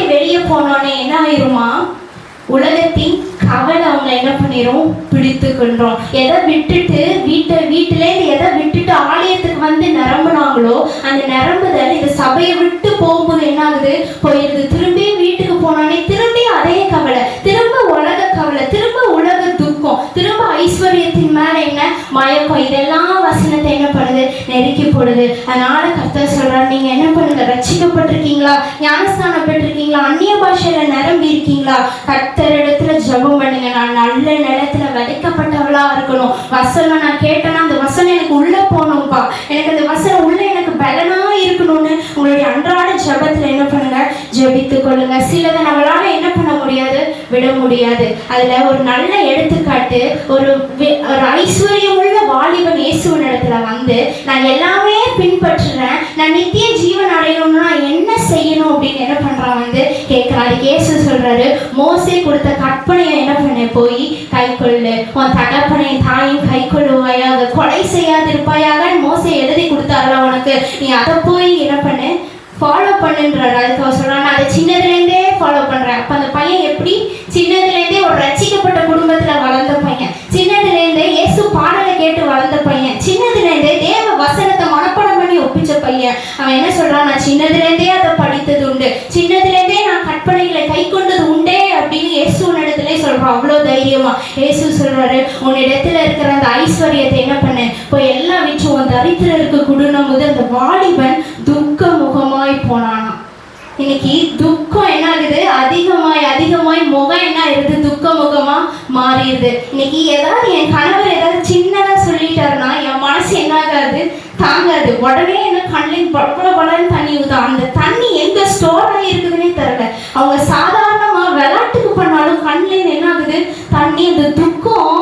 உலகத்தின் கவலை அவங்க என்ன பண்ணிரும், பிடித்து கொண்டோம். எதை விட்டுட்டு வீட்டிலேருந்து எதை விட்டுட்டு ஆலயத்துக்கு வந்து நிரம்புனாங்களோ அந்த நிரம்புதல் இந்த சபையை விட்டு போகும்போது என்ன ஆகுது, போயிடுது. திரும்பி வீட்டுக்கு போனானே திரும்பி அதே கவலை, திரும்ப உலக கவலை, திரும்ப உலக துக்கம், திரும்ப ஐஸ்வர்யத்தின் மேல என்ன மயக்கம். இதெல்லாம் வசனத்தை என்ன பண்ணுது, நெருக்கி போடுது. அதனால கர்த்தர் சொல்றாரு, நீங்க என்ன பண்ணுங்க, ரட்சிக்கப்பட்டிருக்கீங்களா, ஞானஸ்தானம் பெற்றிருக்கீங்களா, அந்நிய பாஷையில நிரம்பி இருக்கீங்களா, கர்த்தர் இடத்துல ஜெபம் பண்ணுங்க. நான் நல்ல நிலத்துல விதைக்கப்பட்டவளா இருக்கணும். வசனம் நான் கேட்டேன்னா அந்த வசனம் எனக்கு உள்ள போகணும்பா, எனக்கு அந்த வசனம் உள்ள எனக்கு பலனா இருக்கணும்னு உங்களுடைய அன்றாட ஜெபத்துல என்ன பண்ணுங்க, ஜெபித்துக் கொள்ளுங்க. சிலதை நம்மளால என்ன பண்ண முடியாது, விட முடியாது. அதுல ஒரு நல்ல எடுத்துக்காட்டு, ஒரு ஐஸ்வர்யம் உள்ள வாலிபன் இயேசுவின் இடத்துல வந்து, நான் எல்லாமே பின்பற்றுறேன், நான் நித்திய ஜீவன் அடையணும்னா என்ன செய்யணும் அப்படின்னு என்ன பண்றான் வந்து கேட்கிறாரு. இயேசு சொல்றாரு, மோசே கொடுத்த கற்பனையை என்ன பண்ண, போய் கை கொள்ளு, உன் தகப்பனையும் தாயும் கை கொள்ளுவாயாக, கொலை செய்யாதிருப்பாயாக மோசே எழுதி கொடுத்தாருல உனக்கு, நீ அதை போய் என்ன பண்ணு, ஃபாலோ பண்ணுன்றாரு. அதுக்கு சொல்றான், நான் அதை சின்னதுலேருந்தே ஃபாலோ பண்றேன். அப்ப அந்த பையன் எப்படி, சின்னதுலேருந்தே ஒரு ரட்சிக்கப்பட்ட குடும்பத்துல வளர்ந்த பையன், சின்னதுலேருந்தே இயேசு பாடலை கேட்டு வளர்ந்த பையன், சின்னதுலேருந்தே தேவ வசனத்தை மனப்பாடம் பண்ணி ஒப்பிச்ச பையன். அவன் என்ன சொல்றான், நான் சின்னதுலேருந்தே அதை படித்தது உண்டு, சின்னதுலேருந்தே நான் கற்பனைகளை கை கொண்டது உண்டே அப்படின்னு இயேசுவின் இடத்துல சொல்றான். அவ்வளோ தைரியமா இயேசு சொல்றாரு, உன்னிடத்துல இருக்கிற அந்த ஐஸ்வர்யத்தை என்ன பண்ண, போய் எல்லாம் விற்று உன் தரித்திரருக்கு கொடுணும் போது அந்த வாலிபன் துக்க முகமாய் போனானா. இன்னைக்கு துக்கம் என்ன ஆகுது, அதிகமாய் முகம் என்ன ஆகுது, துக்க முகமா மாறிடுது. இன்னைக்கு ஏதாவது என் கணவர் ஏதாவது சின்னதா சொல்லிட்டாருன்னா என் மனசு என்ன ஆகாது, தாங்காது. உடனே என்ன கண்ணில் படன்னு தண்ணி ஊதா. அந்த தண்ணி எங்க ஸ்டோர் ஆகி இருக்குதுன்னே தெரியல. அவங்க சாதாரணமா விளையாட்டுக்கு பண்ணாலும் கண்ணில் என்ன ஆகுது, தண்ணி. அந்த துக்கம்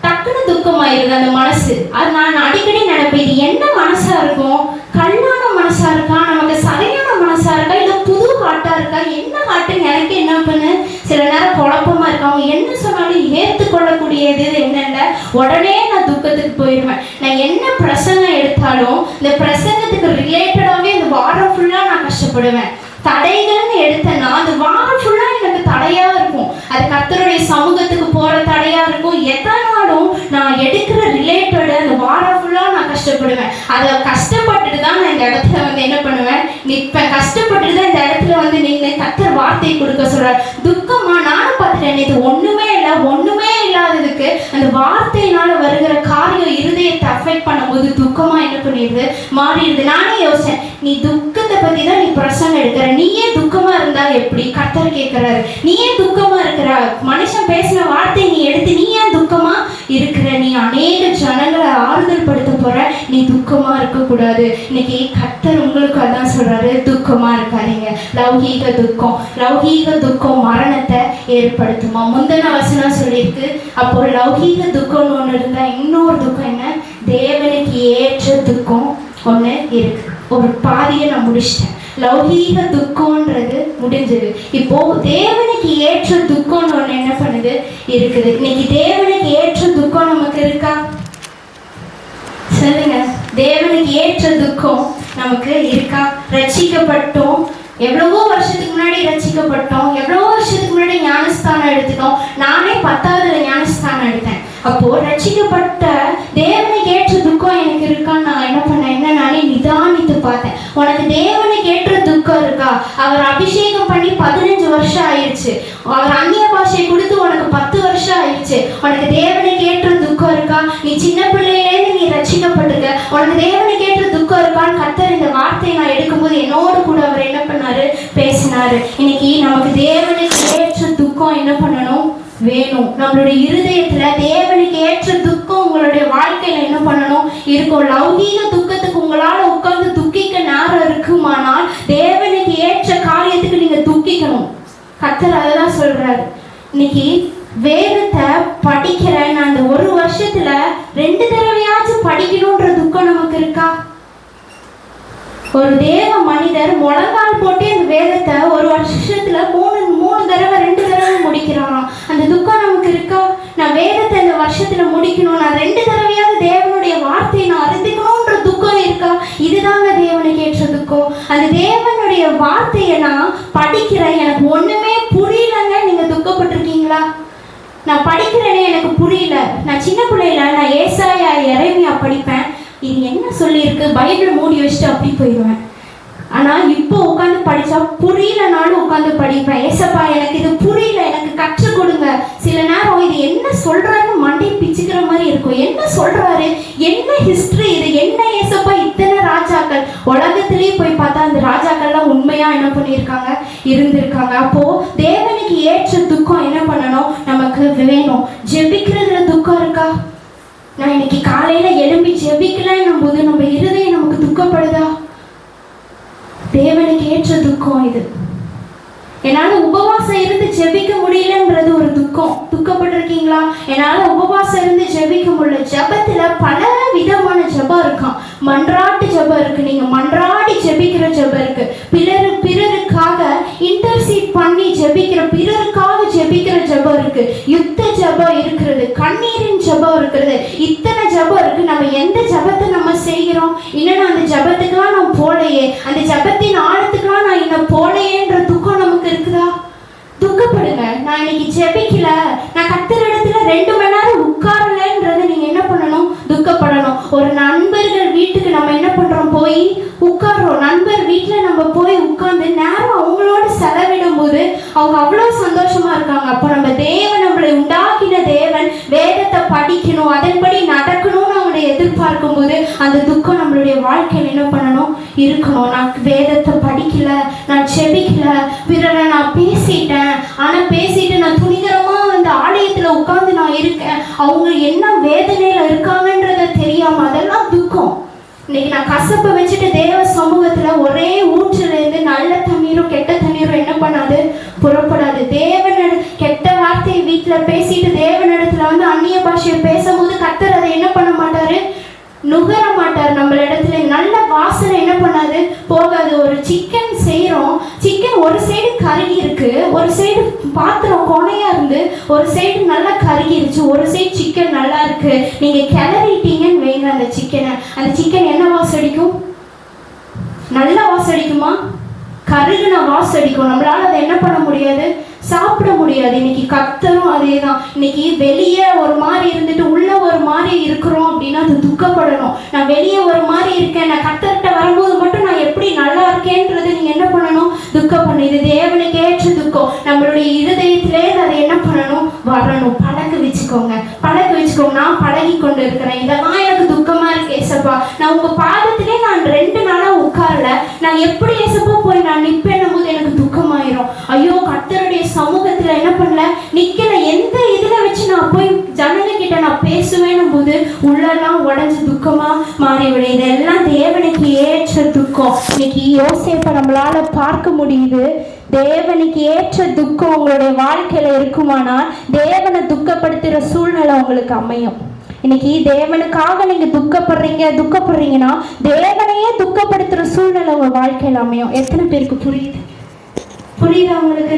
டக்குன்னு துக்கமாயிருது அந்த மனசு. அது நான் அடிக்கடி நினைப்பேன், இது என்ன மனசா இருக்கும், கல்லான மனசா இருக்கா, நமக்கு சரியான மனசா இருக்கா, இல்லை புது ஹார்ட்டா இருக்கா, என்ன ஹார்ட்டுன்னு எனக்கு என்ன பண்ணு சில நேரம் குழப்பமா இருக்கு. அவங்க என்ன சொன்னாலும் ஏற்றுக்கொள்ளக்கூடியது என்னென்ன, உடனே நான் துக்கத்துக்கு போயிடுவேன். நான் என்ன பிரசங்கம் எடுத்தாலும் இந்த பிரசங்கத்துக்கு ரிலேட்டடாகவே இந்த வாரம் ஃபுல்லாக நான் கஷ்டப்படுவேன். தடைகள்னு எடுத்தேன்னா அது வாரம் ஃபுல்லா எனக்கு தடையா இருக்கும். அது கர்த்தருடைய சமூகத்துக்கு போற தடையா இருக்கும். எதனாலும் நான் எடுக்கிற ரிலேட்டட் அந்த வாரம் ஃபுல்லா நான் கஷ்டப்படுவேன். அதை கஷ்டப்பட்டுட்டு தான் நான் இந்த இடத்துல வந்து என்ன பண்ணுவேன், நிற்பேன். கஷ்டப்பட்டுட்டு தான் இந்த இடத்துல வந்து நின்று கர்த்தர் வார்த்தையை கொடுக்க சொல்றார். துக்கமா நானும் பார்த்துட்டேன், இது ஒண்ணுமே இல்லாததுக்கு அந்த வார்த்தையினால வருகிற காரியம் இருதயத்தை அஃபெக்ட் பண்ணும்போது துக்கமா என்ன பண்ணிடுது, மாறிடுது. நானே யோசிச்சேன், நீ துக்கத்தை பத்தி தான் நீ பிரசங்கம் எடுக்கிற, நீயே துக்கமா இருந்தா எப்படி, கர்த்தர் கேட்கிறாரு. நீயே துக்கமா இருக்கிற, மனுஷன் பேசின வார்த்தை நீ எடுத்து நீ ஏன் துக்கமா இருக்கிற, நீ அநேக ஜனங்களை ஆறுதல் படுத்த போற, நீ துக்கமா இருக்க கூடாது. இன்னைக்கு கர்த்தர் உங்களுக்கு அதான் சொல்றாரு, துக்கமா இருக்காதீங்க. லௌகீக துக்கம் மரணத்தை ஏற்படுத்துமா. முந்தின வசனம் சொல்லியிருக்கு. அப்போ லௌகீக துக்கம்னு ஒண்ணு இருந்தா இன்னொரு துக்கம் என்ன, தேவனுக்கு ஏற்ற துக்கம் ஒண்ணு இருக்கு. ஒரு பாதியை நான் முடிச்சிட்டேன். லௌகீக துக்கம்ன்றது முடிஞ்சது. இப்போ தேவனுக்கு ஏற்ற துக்கம்னு ஒண்ணு என்ன பண்ணுது, இருக்குது. இன்னைக்கு தேவனுக்கு ஏற்ற துக்கம் நமக்கு இருக்கா, சொல்லுங்க. தேவனுக்கு ஏற்ற துக்கம் நமக்கு இருக்கா? ரட்சிக்கப்பட்டோம், எவ்வளவோ வருஷத்துக்கு முன்னாடி ரட்சிக்கப்பட்டோம், எவ்வளவோ வருஷத்துக்கு முன்னாடி ஞானஸ்தானம் எடுத்துட்டோம். நானே 10ஆவதுல ஞானஸ்தானம் எடுத்தேன். அப்போ ரட்சிக்கப்பட்ட தேவனுக்கு ஏற்ற துக்கம் எனக்கு இருக்கான்னு நான் என்ன பண்ணேன், நானே நிதானித்து பார்த்தேன். உனக்கு தேவனுக்கு ஏற்ற துக்கம் இருக்கா? அவர் அபிஷேகம் பண்ணி 15 வருஷம் ஆயிடுச்சு. அவர் அந்நிய பாஷை கொடுத்து உனக்கு 10 வருஷம் ஆயிடுச்சு. உனக்கு தேவனுக்கு ஏற்ற துக்கம் இருக்கா? நீ சின்ன பிள்ளையிலேருந்து நீ ரட்சிக்கப்பட்டிருக்க, உனக்கு தேவனுக்கு ஏற்ற துக்கம் இருக்கான்னு கர்த்தர் இந்த வார்த்தையை நான் எடுக்கும்போது என்னோடு கூட அவர் என்ன பண்ணாரு, பேசினாரு. இன்னைக்கு நமக்கு தேவனுக்கு ஏற்ற துக்கம் என்ன பண்ணணும், வேணும். நம்மளுடைய இருதயத்துல தேவனுக்கு ஏற்ற துக்கம் உங்களுடைய வாழ்க்கையில என்ன பண்ணணும், இருக்கும். லௌகீக துக்கத்துக்கு உங்களால உட்கார்ந்து துக்கிக்க நேரம் இருக்குமானால் தேவனுக்கு ஏற்ற காரியத்துக்கு நீங்க துக்கிக்கணும். கர்த்தர் அதான் சொல்றாரு. இன்னைக்கு வேதத்தை படிக்கிற நான் அந்த ஒரு வருஷத்துல 2 தடவையாச்சும் படிக்கணும்ன்ற துக்கம் நமக்கு இருக்கா? ஒரு தேவ மனிதர் முழங்கால் போட்டு அந்த வேதத்தை ஒரு வருஷத்துல 3 தடவை 2 தடவை முடிக்கிறாராம். அந்த துக்கம் நமக்கு இருக்கா? நான் வேதத்தை இந்த வருஷத்துல முடிக்கணும், நான் 2 தடவையாவது தேவனுடைய வார்த்தையை நான் அறிந்துக்கணும்ன்ற துக்கம் இருக்கா? இதுதாங்க தேவனுக்கு ஏற்ற துக்கம். அந்த தேவனுடைய வார்த்தையை நான் படிக்கிறேன், எனக்கு ஒண்ணுமே புரியலங்க, நீங்க துக்கப்பட்டிருக்கீங்க சொல்றீங்களா? நான் படிக்கிறேனே எனக்கு புரியல. நான் சின்ன பிள்ளையில நான் ஏசாயா எரேமியா படிப்பேன். இது என்ன சொல்லியிருக்கு பைபிள் மூடி வச்சுட்டு அப்படி போயிடுவேன். ஆனால் இப்போ உட்காந்து படித்தா புரியலனாலும் உட்காந்து படிப்பேன். ஏசப்பா எனக்கு இது புரியல, எனக்கு கற்றுக் கொடுங்க. சில நேரம் இது என்ன சொல்கிறாருன்னு மண்டை பிச்சுக்கிற மாதிரி இருக்கும். என்ன சொல்கிறாரு, என்ன ஹிஸ்ட்ரி இது, என்ன ஏசப்பா இத்தனை ராஜாக்கள். உலகத்திலேயே போய் பார்த்தா அந்த ராஜாக்கள்லாம் உண்மையாக என்ன பண்ணியிருக்காங்க, இருந்திருக்காங்க. அப்போது தேவனுக்கு ஏற்ற துக்கம் என்ன பண்ணணும், நமக்கு வேணும். ஜெபிக்கிறதுல துக்கம் இருக்கா? நான் இன்னைக்கு காலையில் எழும்பி ஜெபிக்கலன்னும் போது நம்ம இருதயம் நமக்கு துக்கப்படுதா? தேவனுக்கு ஏற்ற துக்கம் இது. என்னால் உபவாசம் இருந்து ஜெபிக்க முடியலன்றது ஒரு துக்கம். துக்கப்பட்டிருக்கீங்களா? என்னால் உபவாசம் இருந்து ஜெபிக்க முடியல. ஜெபத்தில் பல விதமான ஜெபம் இருக்கான். மன்றாட்டு ஜெபம் இருக்கு, நீங்க மன்றாடி ஜெபிக்கிற ஜெபம் இருக்கு. பிறருக்காக இன்டர்சீட் பண்ணி ஜெபிக்கிற, பிறருக்காக ஜெபிக்கிற ஜெபம் இருக்கு. யுத்த ஜெபம் இருக்கிறது, கண்ணீரின் ஜெபம் இருக்கிறது. இத்தனை ஜெபம் இருக்கு. நம்ம எந்த ஜெபத்தை நம்ம செய்கிறோம்? இன்னும் அந்த ஜெபத்துக்கெல்லாம் நான் போலையே, அந்த ஜெபத்தின் ஆழத்துக்கெல்லாம் நான் இன்னும் போலையேன்ற துக்கம் நமக்கு இருக்குதா? துக்கப்படுங்க. நான் இன்னைக்கு ஜெபிக்கல, நான் கர்த்தர் இடத்துல 2 மணி நேரம் உட்காரலன்றது நீங்க என்ன பண்ணணும், துக்கப்படணும். ஒரு நண்பர்கள் வீட்டுக்கு நம்ம என்ன பண்றோம், போய் உட்கார்றோம். நண்பர் வீட்டில் நம்ம போய் உட்கார்ந்து நேரம் அவங்களோட செலவிடும் போது அவங்க அவ்வளோ சந்தோஷமா இருக்காங்க. அப்போ நம்ம தேவன், நம்மளை உண்டாக்கின தேவன் வேதத்தை படிக்கணும், அதன்படி நடக்கணும்னு அவங்களை எதிர்பார்க்கும் போது அந்த துக்கம் நம்மளுடைய வாழ்க்கையில் என்ன பண்ணணும், இருக்கணும். நான் வேதத்தை படிக்கல, நான் செபிக்கல, பிறரை நான் பேசிட்டேன், ஆனால் பேசிட்டு நான் துணிகரமா அந்த ஆலயத்தில் உட்கார்ந்து நான் இருக்கேன், அவங்க என்ன வேதனையில இருக்காங்கன்றத தெரியாம, அதெல்லாம் துக்கம். இன்னைக்கு நான் கசப்பை வச்சுட்டு தேவ சமூகத்துல ஒரே ஊற்றுல இருந்து நல்ல தண்ணீரும் கெட்ட தண்ணீரும் என்ன பண்ணாது, புறப்படாது. தேவன் கெட்ட வார்த்தையை வீட்டுல பேசிட்டு தேவனிடத்துல வந்து அந்நிய பாஷையை பேசும்போது கர்த்தர் அதை என்ன பண்ண மாட்டாரு, நுகர மாட்டார். நம்மள இடத்துல நல்ல வாசனை என்ன பண்ணாது, போகாது. ஒரு சிக்கன் செய்யறோம், சிக்கன் ஒரு சைடு கருகி இருக்கு, ஒரு சைடு பாத்திரம் கொனையா இருந்து ஒரு சைடு நல்லா கருகிருச்சு, ஒரு சைடு சிக்கன் நல்லா இருக்கு. நீங்க கிளறிட்டீங்கன்னு வைங்க அந்த சிக்கனை, அந்த சிக்கன் என்ன வாசடிக்கும், நல்ல வாசடிக்குமா, கருகுன வாசடிக்கும். நம்மளால அதை என்ன பண்ண முடியாது, சாப்பிட முடியாது. இன்னைக்கு கர்த்தரும் அதே தான். இன்னைக்கு வெளியே ஒரு மாதிரி இருந்துட்டு உள்ள ஒரு மாதிரி இருக்கிறோம் அப்படின்னா அது துக்கப்படணும். நான் வெளியே ஒரு மாதிரி இருக்கேன், நான் கர்த்தர்கிட்ட வரும்போது மட்டும் நான் எப்படி நல்லா இருக்கேன்றது நீங்க என்ன பண்ணணும், துக்கப்படணும். இது தேவனுக்கு ஏற்ற துக்கம். நம்மளுடைய இருதயத்திலே அதை என்ன பண்ணணும், வரணும். பழக்க வச்சுக்கோங்க, பழக்க வச்சுக்கோங்க. நான் பழகி கொண்டு இருக்கிறேன், இதெல்லாம் எனக்கு துக்கமா இருக்கு ஏசப்பா. நான் உங்க பாதத்திலே நான் 2 நாளா உட்காரல, நான் எப்படி ஏசப்பா போய் நான் நிப்பேன்னும் போது எனக்கு துக்கமாயிரும். ஐயோ கர்த்தருடைய சமூகத்துல என்ன பண்ணல, நிக்கல, எந்த இதுல வச்சு நான் போய் ஜனங்க கிட்ட நான் பேசுவேன்னும் போது உள்ளெல்லாம் உடஞ்சு துக்கமா மாறிவிடும். இதெல்லாம் தேவனுக்கு ஏற்ற துக்கம். இன்னைக்கு யோசேப்பை நம்மளால பார்க்க முடியுது. தேவனுக்கு ஏற்ற துக்கம் உங்களுடைய வாழ்க்கையில இருக்குமானால் தேவனை துக்கப்படுத்துகிற சூழ்நிலை உங்களுக்கு அமையும். இன்னைக்கு தேவனுக்காக நீங்க துக்கப்படுறீங்கன்னா தேவனையே துக்கப்படுத்துற சூழ்நிலை உங்க வாழ்க்கையில அமையும். எத்தனை பேருக்கு புரியுது உங்களுக்கு?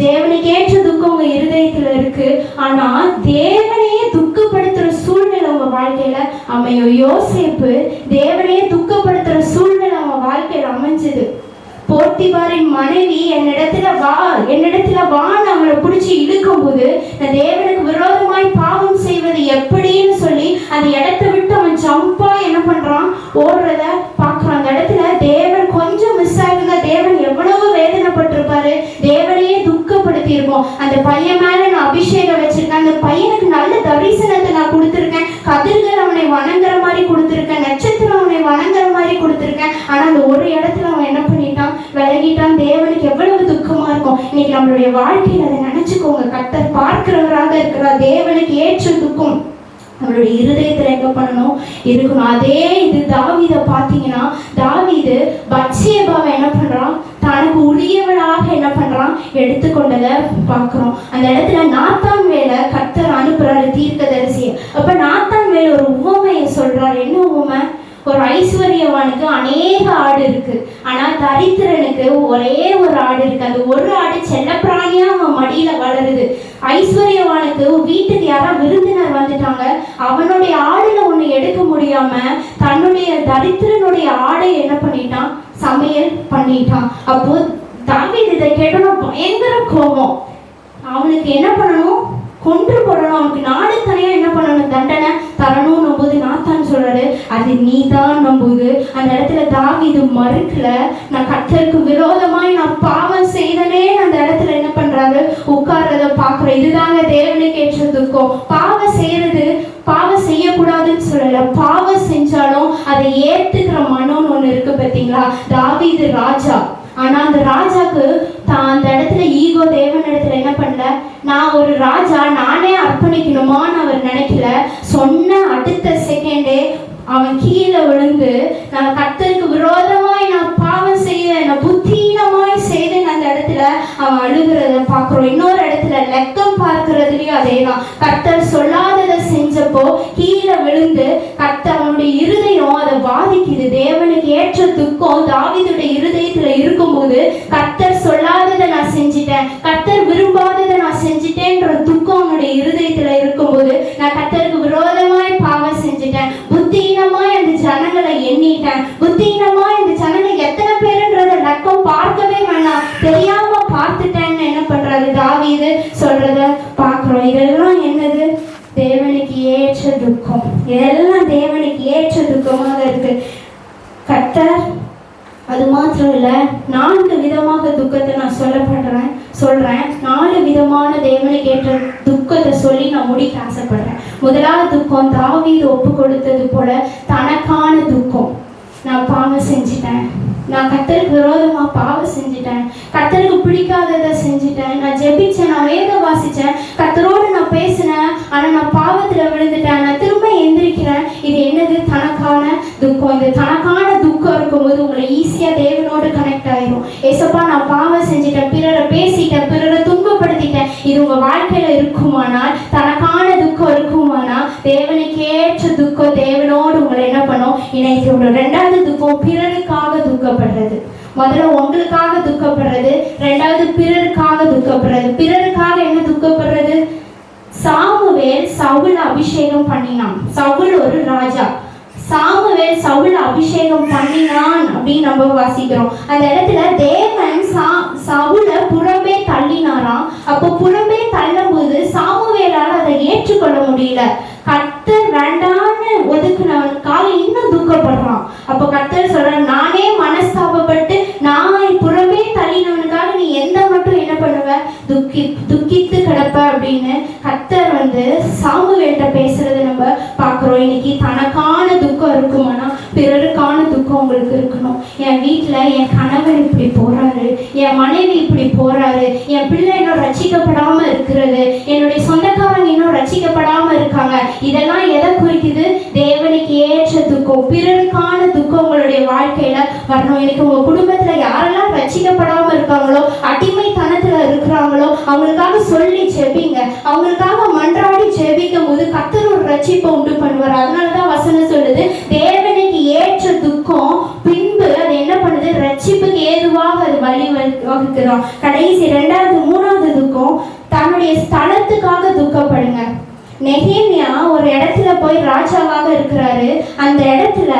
தேவனுக்கு ஏற்ற துக்கம் உங்க இருதயத்துல இருக்கு, ஆனா தேவனையே துக்கப்படுத்துற சூழ்நிலை உங்க வாழ்க்கையில அமையும். யோசேப்பு தேவனையே துக்கப்படுத்துற சூழ்நிலை அவங்க வாழ்க்கையில அமைஞ்சது. போத்திபாரின் மனைவி என்னிடத்துல வான்னு அவளை பிடிச்சி இழுக்கும் போது, நான் தேவனுக்கு விரோதமாய் பாவம் செய்வது எப்படின்னு சொல்லி அந்த இடத்தை விட்டு அவன் ஜம்பா என்ன பண்றான், ஓடுறத பாக்குறான். அந்த இடத்துல தேவன் கொஞ்சம் மிஸ் ஆகுங்க. தேவன் எவ்வளவு வேதனைப்பட்டிருப்பாரு, தேவனையே துக்கப்படுத்தி இருப்போம். அந்த பையன் மேல நான் அபிஷேகம் வச்சிருக்கேன், அந்த பையனுக்கு நல்ல தரிசனத்தை நான் கொடுத்துருக்கேன், கதிர்கள் அவனை வணங்குற மாதிரி கொடுத்துருக்கேன், நட்சத்திரம் அவனை வணங்குற மாதிரி கொடுத்துருக்கேன். ஆனா அந்த ஒரு இடத்துல அவன் என்ன பண்ணிட்டான், விலகிட்டான். தேவனுக்கு எவ்வளவு துக்கமா இருக்கும். இன்னைக்கு நம்மளுடைய வாழ்க்கையில அதை நினைச்சுக்கோங்க. கர்த்தர் பார்க்கிறவராக இருக்கிறார். தேவனுக்கு ஏற்ற துக்கம் நம்மளுடைய இருதயத்துல என்ன பண்ணணும், இருக்கணும். அதே இது தாவீதை பார்த்தீங்கன்னா, தாவீது பத்சேபாவை என்ன பண்றான், தனக்கு உரியவளாக என்ன பண்றான், எடுத்துக்கொண்டதை பார்க்கிறோம். அந்த இடத்துல நாத்தான் வேலை கர்த்தர் அனுப்புறாரு தீர்க்கதரிசியை. அப்ப நாத்தான் வேலை ஒரு உவமையை சொல்றாரு. என்ன உவமை? ஒரு ஐஸ்வர்யவானுக்கு அநேக ஆடு இருக்கு, ஆனா தரித்திரனுக்கு ஒரே ஒரு ஆடு இருக்கு. அந்த ஒரு ஆடு செல்லப்பிராணியா அவன் மடியில வளருது. ஐஸ்வர்யவானுக்கு வீட்டுக்கு யாராவது விருந்தினர் வந்துட்டாங்க, அவனுடைய ஆடுல ஒண்ணு எடுக்க முடியாம தன்னுடைய தரித்திரனுடைய ஆடை என்ன பண்ணிட்டான், சமையல் பண்ணிட்டான். அப்போ தாவீது இதை கேட்டோம்னா பயங்கர கோபம். அவனுக்கு என்ன பண்ணணும்? கொன்று போடணும். அவனுக்கு நாடு தனியா என்ன பண்ணணும்? தண்டனை தரணும். நம்புது நாத்தான் சொல்றாரு, அது நீ தான் நம்புது. அந்த இடத்துல தாவீது மறுக்கல. நான் கர்த்தருக்கு விரோதமாய் நான் பாவம் செய்தனே அந்த இடத்துல என்ன பண்றாரு? உட்கார்றத பாக்குறோம். இதுதாங்க தேவனுக்கு ஏற்ற துக்கம். பாவம் செய்யறது, பாவம் செய்யக்கூடாதுன்னு சொல்லல, பாவம் செஞ்சாலும் அதை ஏத்துக்கிற மனம்னு ஒண்ணு இருக்கு பார்த்தீங்களா? தாவீது ராஜா, ஆனா அந்த ராஜாக்கு தான் அந்த இடத்துல ஈகோ, தேவன் இடத்துல என்ன பண்ணல, நான் ஒரு ராஜா நானே அர்ப்பணிக்கணுமான்னு அவர் நினைக்கல. சொன்ன அடுத்த செகண்டே அவன் கீழே விழுந்து, நான் கர்த்தருக்கு விரோதமாய் நான் பாவம் செய்ய, நான் புத்தீனமாய் செய்தேன் அந்த இடத்துல அவன் அழுகிறத பார்க்கிறோம். இன்னொரு இடத்துல லெக்கம் பார்க்கிறதுலயும் அதேதான். கர்த்தர் சொல்லாததை செஞ்சப்போ கீழே விழுந்து கர்த்தர் அவனுடைய இருதயம் அதை பாதிக்குது. தேவனுக்கு ஏற்ற துக்கம் தாவீதுடைய இருதயத்துல இருக்கும்போது, கர்த்தர் சொல்லாததை நான் செஞ்சிட்டேன், கர்த்தர் விரும்பாததை நான் செஞ்சிட்டேன்ற துக்கம் அவனுடைய இருதயத்துல இருக்கும்போது, நான் கர்த்தருக்கு விரோதமாய் பாவம் செஞ்சிட்டேன், புத்தீனமாய் அந்த ஜனங்களை எண்ணிட்டேன், புத்தீனமாய் இந்த ஜனங்கள் எத்தனை பேருன்றத லக்கம் பார்க்கவே வேணாம், தெரியாம பார்த்துட்டேன்னு என்ன பண்றாரு தாவீது சொல்றத பார்க்கிறோம். இதெல்லாம் என்னது? தேவனுக்கு ஏற்ற துக்கம். இதெல்லாம் தேவனுக்கு ஏற்ற துக்கமாக இருக்கு. கர்த்தர் அது மாத்திரம் இல்ல, 4 விதமாக துக்கத்தை நான் சொல்றேன். 4 விதமான தேவனுக்கு ஏற்ற துக்கத்தை சொல்லி நான் முடிக்க ஆசைப்படுறேன். முதலாவது துக்கம், தாவீது ஒப்பு கொடுத்தது போல தனக்கான துக்கம். நான் பாவம் செஞ்சிட்டேன், நான் கர்த்தருக்கு விரோதமா பாவம் செஞ்சிட்டேன், கர்த்தருக்கு பிடிக்காததை செஞ்சிட்டேன், நான் ஜெபிச்சேன், நான் வேதம் வாசிச்சேன், கர்த்தரோடு நான் பேசினேன், ஆனா நான் பாவத்துல விழுந்துட்டேன், நான் திரும்ப எந்திரிக்கிறேன். இது என்னது? தனக்கான துக்கம். இந்த தனக்கான துக்கம் இருக்கும்போது உங்களை ஈஸியா தேவனோடு கனெக்ட் ஆயிரும். ஏசப்பா நான் பாவம் செஞ்சிட்டேன், பிறரை பேசிட்டேன், பிறரை துன்பப்படுத்திட்டேன், இது உங்க வாழ்க்கையில இருக்குமானால், தனக்கான துக்கம் இருக்குமானால், தேவனுக்கு ஏற்ற துக்கம் தேவனோடு உங்களை என்ன பண்ணும்? இணைத்து விடும். 2வது துக்கம், பிறருக்காக துக்கப்படுறது. முதல்ல உங்களுக்காக துக்கப்படுறது, 2வது பிறருக்காக துக்கப்படுறது. பிறருக்காக என்ன துக்கப்படுறது? சாமுவேல் சவுல் அபிஷேகம் பண்ணினான். சவுல் ஒரு ராஜா. சாமுவேல் சவுல் அபிஷேகம் பண்ணினான் அப்படின்னு நம்ம வாசிக்கிறோம். அந்த இடத்துல தேவன் சவுல புறம்பே தள்ளினாராம். அப்போ புறம்பே தள்ளும் போது சாமுவேலால் அதை ஏற்றுக்கொள்ள முடியல. கர்த்தர் வேண்டான்னு ஒதுக்குனவனுக்காக இன்னும் துக்கப்படுறான். அப்போ கர்த்தர் சொல்ற, நானே மனஸ்தாபப்பட்டு நான் புறம்பே தள்ளினவனுக்காக நீ எந்த மட்டும் என்ன பண்ணுவ? துக்கித்து கிடப்ப அப்படின்னு கர்த்தர் சாமுவேல்கிட்ட பேசுறதை நம்ம பார்க்குறோம். இன்னைக்கு தனக்கான துக்கம் இருக்குமானா பிறருக்கான துக்கம் உங்களுக்கு இருக்கணும். என் வீட்டில் என் கணவர் இப்படி போறாரு, என் மனைவி இப்படி போறாரு, என் பிள்ளை இன்னும் ரட்சிக்கப்படாமல் இருக்கிறது, என்னுடைய சொந்தக்காரங்க இன்னும் ரட்சிக்கப்படாமல் இருக்காங்க. இதெல்லாம் எதை குறிக்குது? தேவனுக்கு ஏற்ற துக்கம், பிறருக்கான துக்கம் உங்களுடைய வாழ்க்கையில வரணும். எனக்கு உங்க குடும்பத்துல யாரெல்லாம் ரட்சிக்கப்படாம இருக்காங்களோ, அடிமைத்தனத்துல இருக்கிறாங்களோ, அவங்களுக்காக சொல்லி ஜெபிங்க. அவங்களுக்காக மன்றாடி ஜெபிக்கும் போது கர்த்தர் ஒரு ரட்சிப்பை உண்டு பண்ணுவார். அதனாலதான் வசனம் சொல்லுது, தேவனுக்கு ஏற்ற துக்கம் பின்பு அது என்ன பண்ணுது? ரட்சிப்புக்கு ஏதுவாக அது வழி வகுக்குதான். கடைசி 2வது 3வது துக்கம், தன்னுடைய ஸ்தலத்துக்காக துக்கப்படுங்க. நெகேமியா ஒரு இடத்துல போய் ராஜாவாக இருக்கிறாரு. அந்த இடத்துல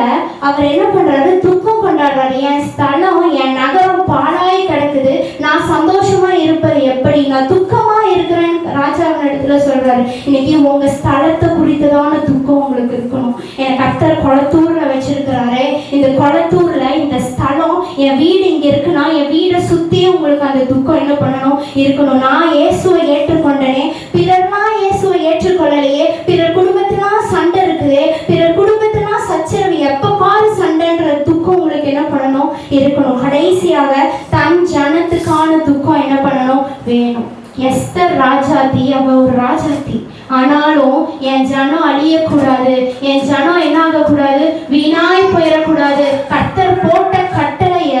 அவர் என்ன பண்றாரு? துக்கம் கொண்டாடுறாரு. என் ஸ்தலம், என் நகரம் பாழாய் கிடக்குது, நான் சந்தோஷமா இருப்பது எப்படி? நான் துக்கமா இருக்கிறேன்னு ராஜாவின் இடத்துல சொல்றாரு. இன்னைக்கு உங்க ஸ்தலத்தை குறித்ததான துக்கம் உங்களுக்கு இருக்கணும். என் கர்த்தர் கொளத்தூர்ல வச்சிருக்கிறாரு. இந்த கொளத்தூர்ல இந்த ஸ்தலம், என் வீடு இங்க இருக்குன்னா என் வீடை சுத்தியும் உங்களுக்கு அந்த துக்கம் என்ன பண்ணணும்? இருக்கணும். நான் இயேசுவை ஏற்றுக்கொண்டனே, பிறர்லாம் இயேசுவை ஏற்றுக்கொள்ளலையே, பிறர் குடும்பத்தினா சண்டை இருக்குது, பிறர் குடும்பத்தினா சச்சரவு, எப்ப பாரு சண்டைன்ற துக்கம் உங்களுக்கு என்ன பண்ணணும்? இருக்கணும். கடைசியாக தன் ஜனத்துக்கான துக்கம் என்ன பண்ணணும்? வேணும். எஸ்தர் ராஜாத்தி, அவ ஒரு ராஜாத்தி, ஆனாலும் என் ஜனம் அழியக்கூடாது, என் ஜனம் என்ன ஆகக்கூடாது? வீணாய் போயிடக்கூடாது. கர்த்தர் போட்ட கட்டளைய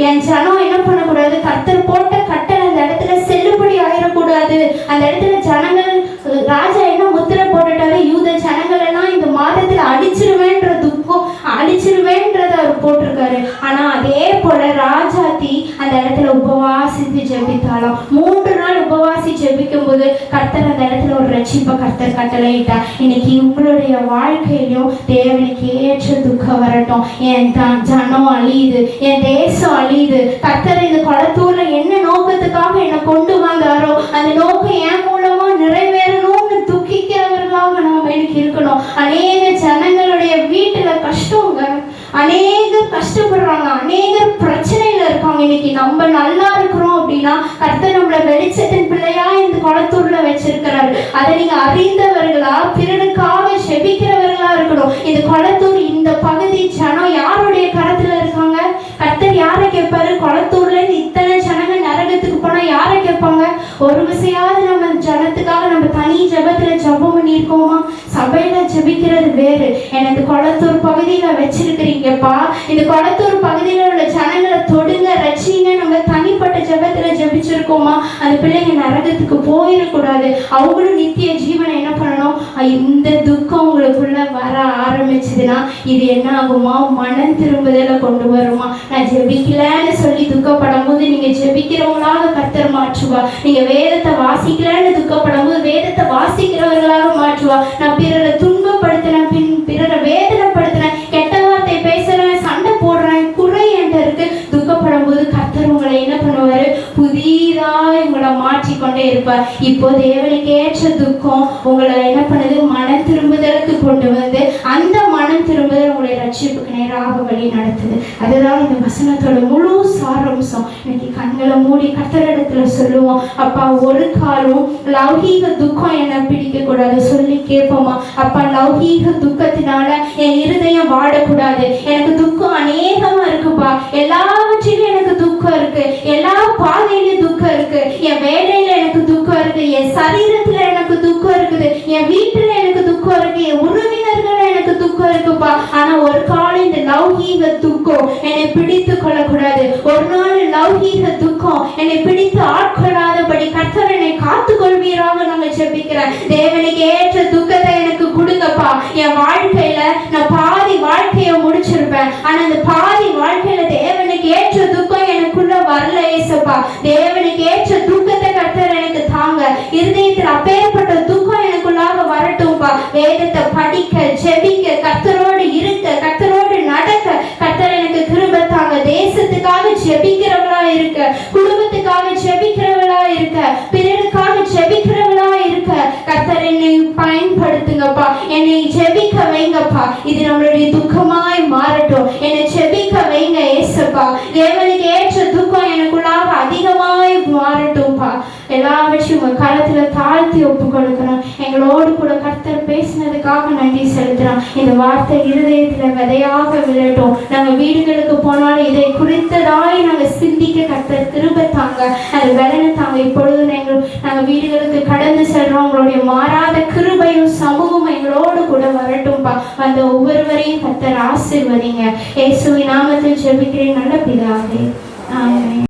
என் ஜனம் என்ன பண்ணக்கூடாது? கர்த்தர் போட்ட கட்டளை அந்த இடத்துல செல்லுபடி ஆயிடக்கூடாது. அந்த இடத்துல ஜனங்கள், ராஜா என்ன முத்திரை போட்டுட்டாரு? யூத ஜனங்கள் எல்லாம் இந்த மாதத்துல அடிச்சிருவேன்ற துக்கம், அடிச்சிருவேன்றத அவர் போட்டிருக்காரு. ஆனா அதே போல ராஜாத்தி அந்த இடத்துல உபவாசித்து ஜெபித்தாலும், 3 நாள் உபவாசி ஜெபிக்கும் போது கர்த்தர் அந்த இடத்துல ஒரு ரட்சிப்பை கர்த்தர் கட்டளையிட்டார். இன்னைக்கு உங்களுடைய வாழ்க்கையிலும் தேவனுக்கு ஏற்ற துக்கம் வரட்டும். என் ஜனம் அழியுது, என் தேசம் அழியுது, கர்த்தர் இந்த கொளத்தூர்ல என்ன நோக்கத்துக்காக என்னை கொண்டு வந்தாரோ அந்த நோக்கம் அப்படின்னா கர்த்தர் நம்மளை வெளிச்சத்தின் பிள்ளையா இந்த குளத்தூர்ல வச்சிருக்கிறார். அதை நீங்க அறிந்தவர்களா பிறருக்காக செபிக்கிறவர்களா இருக்கணும். இந்த குளத்தூர் இந்த பகுதி ஜனம் யாருடைய கரத்துல இருக்காங்க? கர்த்தர் யாரை கேட்பாரு? குளத்தூர்ல இருந்து இத்தனை ஜனங்க நரகத்துக்கு போனா யாரை கேட்பாங்க? ஒரு விஷயாவது நம்ம ஜனத்துக்காக நம்ம தனி ஜபத்துல ஜபம் பண்ணியிருக்கோமா? சபையில ஜபிக்கிறது வேறு. எனக்கு குளத்தூர் பகுதியில வச்சிருக்கிறீங்கப்பா, இந்த குளத்தூர் பகுதியில உள்ள ஜனங்களை தொடுங்க, ரட்சிங்க, நம்ம தனிப்பட்ட ஜபத்துல ஜபிச்சிருக்கோமா? அந்த பிள்ளைங்க நரகத்துக்கு போயிடக்கூடாது. அவங்களும் நித்திய ஜீவனை என்ன பண்ணணும்? இந்த துக்கம் உங்களுக்குள்ள வர ஆரம்பிச்சதுன்னா இது என்ன ஆகுமா? மனம் திரும்புதல கொண்டு வருமா? நான் ஜெபிக்கலன்னு சொல்லி துக்கப்படும் போது நீங்க ஜெபிக்கிறவங்களாக கர்த்தர் மாற்றுவா. நீங்க வேதத்தை வாசிக்கலன்னு துக்கப்படும் போது வேதத்தை வாசிக்கிறவர்களாக மாற்றுவா. நான் பிறரை துன்பப்படுத்தின, பிறரை வேதனைப்படுத்தின, கெட்ட வார்த்தை பேசுறேன், சண்டை போடுறேன், குறை என்கிட்ட இருக்கு, துக்கப்படும் போது கர்த்தர் உங்களை என்ன பண்ணுவாரு? புதிதாக உங்களை மாற்றிக்கொண்டே இருப்பார். இப்போ தேவனுக்கு ஏற்ற துக்கம் உங்களை என்ன பண்ணுது? மனம் திரும்புதலுக்கு கொண்டு வந்து அந்த மனம் திரும்புதல் உங்களை ரட்சிப்புக்கு நேராக வழி நடத்துது. அதுதான் இந்த வசனத்தோட முழு சாரம்சம். இன்னைக்கு கண்களை மூடி கர்த்தரிடத்துல சொல்லுவோம், அப்பா ஒரு காலம் லௌகீக துக்கம் என்ன பிடிக்க கூடாது சொல்லி கேட்போமா? அப்பா லௌகீக துக்கத்தினால என் இருதயம் வாடக்கூடாது. எனக்கு துக்கம் அநேகமா இருக்குப்பா, எல்லாவற்றிலும் எனக்கு துக்கம் இருக்கு, எல்லா பாதையிலும் துக்கம் இருக்கு, என் வேலையில எனக்கு துக்கம் இருக்கு, என் சரீரத்துல எனக்கு துக்கம் இருக்குது, என் வீட்டுல எனக்கு துக்கம் இருக்கு, என் உறவினர்கள் எனக்கு துக்கம் இருக்குப்பா. ஆனா ஒரு காலம் இந்த லௌகீக துக்கம் என்னை பிடித்து கொள்ளக்கூடாது. ஒரு நாள் லௌகீக துக்கம் என்னை பிடித்து ஆட்கொள்ளாதபடி கர்த்தர் என்னை காத்து கொள்வீராக நாங்க ஜெபிக்கிறேன். தேவனுக்கு ஏற்ற துக்கத்தை எனக்கு கொடுங்கப்பா. என் வாழ்க்கையில நான் பாதி வாழ்க்கைய முடிச்சிருப்பேன், ஆனா அந்த பாதி வாழ்க்கையில தேவனுக்கு ஏற்ற துக்கம் எனக்குள்ள வரல ஏசப்பா. தேவனுக்கு ஏற்ற துக்கத்தை கர்த்தர் எனக்கு தாங்க. இருதயத்தில் அப்பேற்பட்ட துக்கம் எனக்குள்ளாக வரட்டும்பா. வேதத்தை படிக்க, ஜெபிக்க, கர்த்தரோடு இருக்க, கர்த்தரோடு நடக்க கர்த்தர் எனக்கு கிருபை தாங்க. தேசத்துக்காக ஜெபிக்கிறவளா இருக்க, குடும்பத்துக்காக ஜெபிக்கிறவளா இருக்க, பிறருக்காக ஜெபிக்கிறவளா இருக்க கர்த்தர் என்னை பயன்படுத்துங்கப்பா. என்னை ஜெபிக்க வைங்கப்பா. இது நம்மளுடைய துக்கமாய் மாறட்டும். என்னை ஜெபிக்க வைங்க ஏசப்பா. தேவனுக்கு ஏற்ற துக்கம் எனக்குள்ளாக அதிகமாய் மாறட்டும்பா. எல்லாவற்றையும் உங்க கரத்துல தாழ்த்தி ஒப்பு கொடுக்கிறோம். எங்களோடு கூட கர்த்தர் பேசினதுக்காக நன்றி செலுத்துறோம். இந்த வார்த்தை இருதயத்துல விதையாக விழட்டும். நாங்க வீடுகளுக்கு போனாலும் இதை குறித்ததாய் நாங்க சிந்திக்க கர்த்தர் கிருபை தாங்க, அது வெள்ளனை தாங்க. இப்பொழுது நாங்க வீடுகளுக்கு கடந்து செல்றோம். உங்களுடைய மாறாத கிருபையும் சமூகமும் எங்களோடு கூட வரட்டும்பா. அந்த ஒவ்வொருவரையும் கர்த்தர் ஆசீர்வதிங்க. இயேசுவின் நாமத்தில் ஜெபிக்கிறேன் நல்ல பிதாவே, ஆமென்.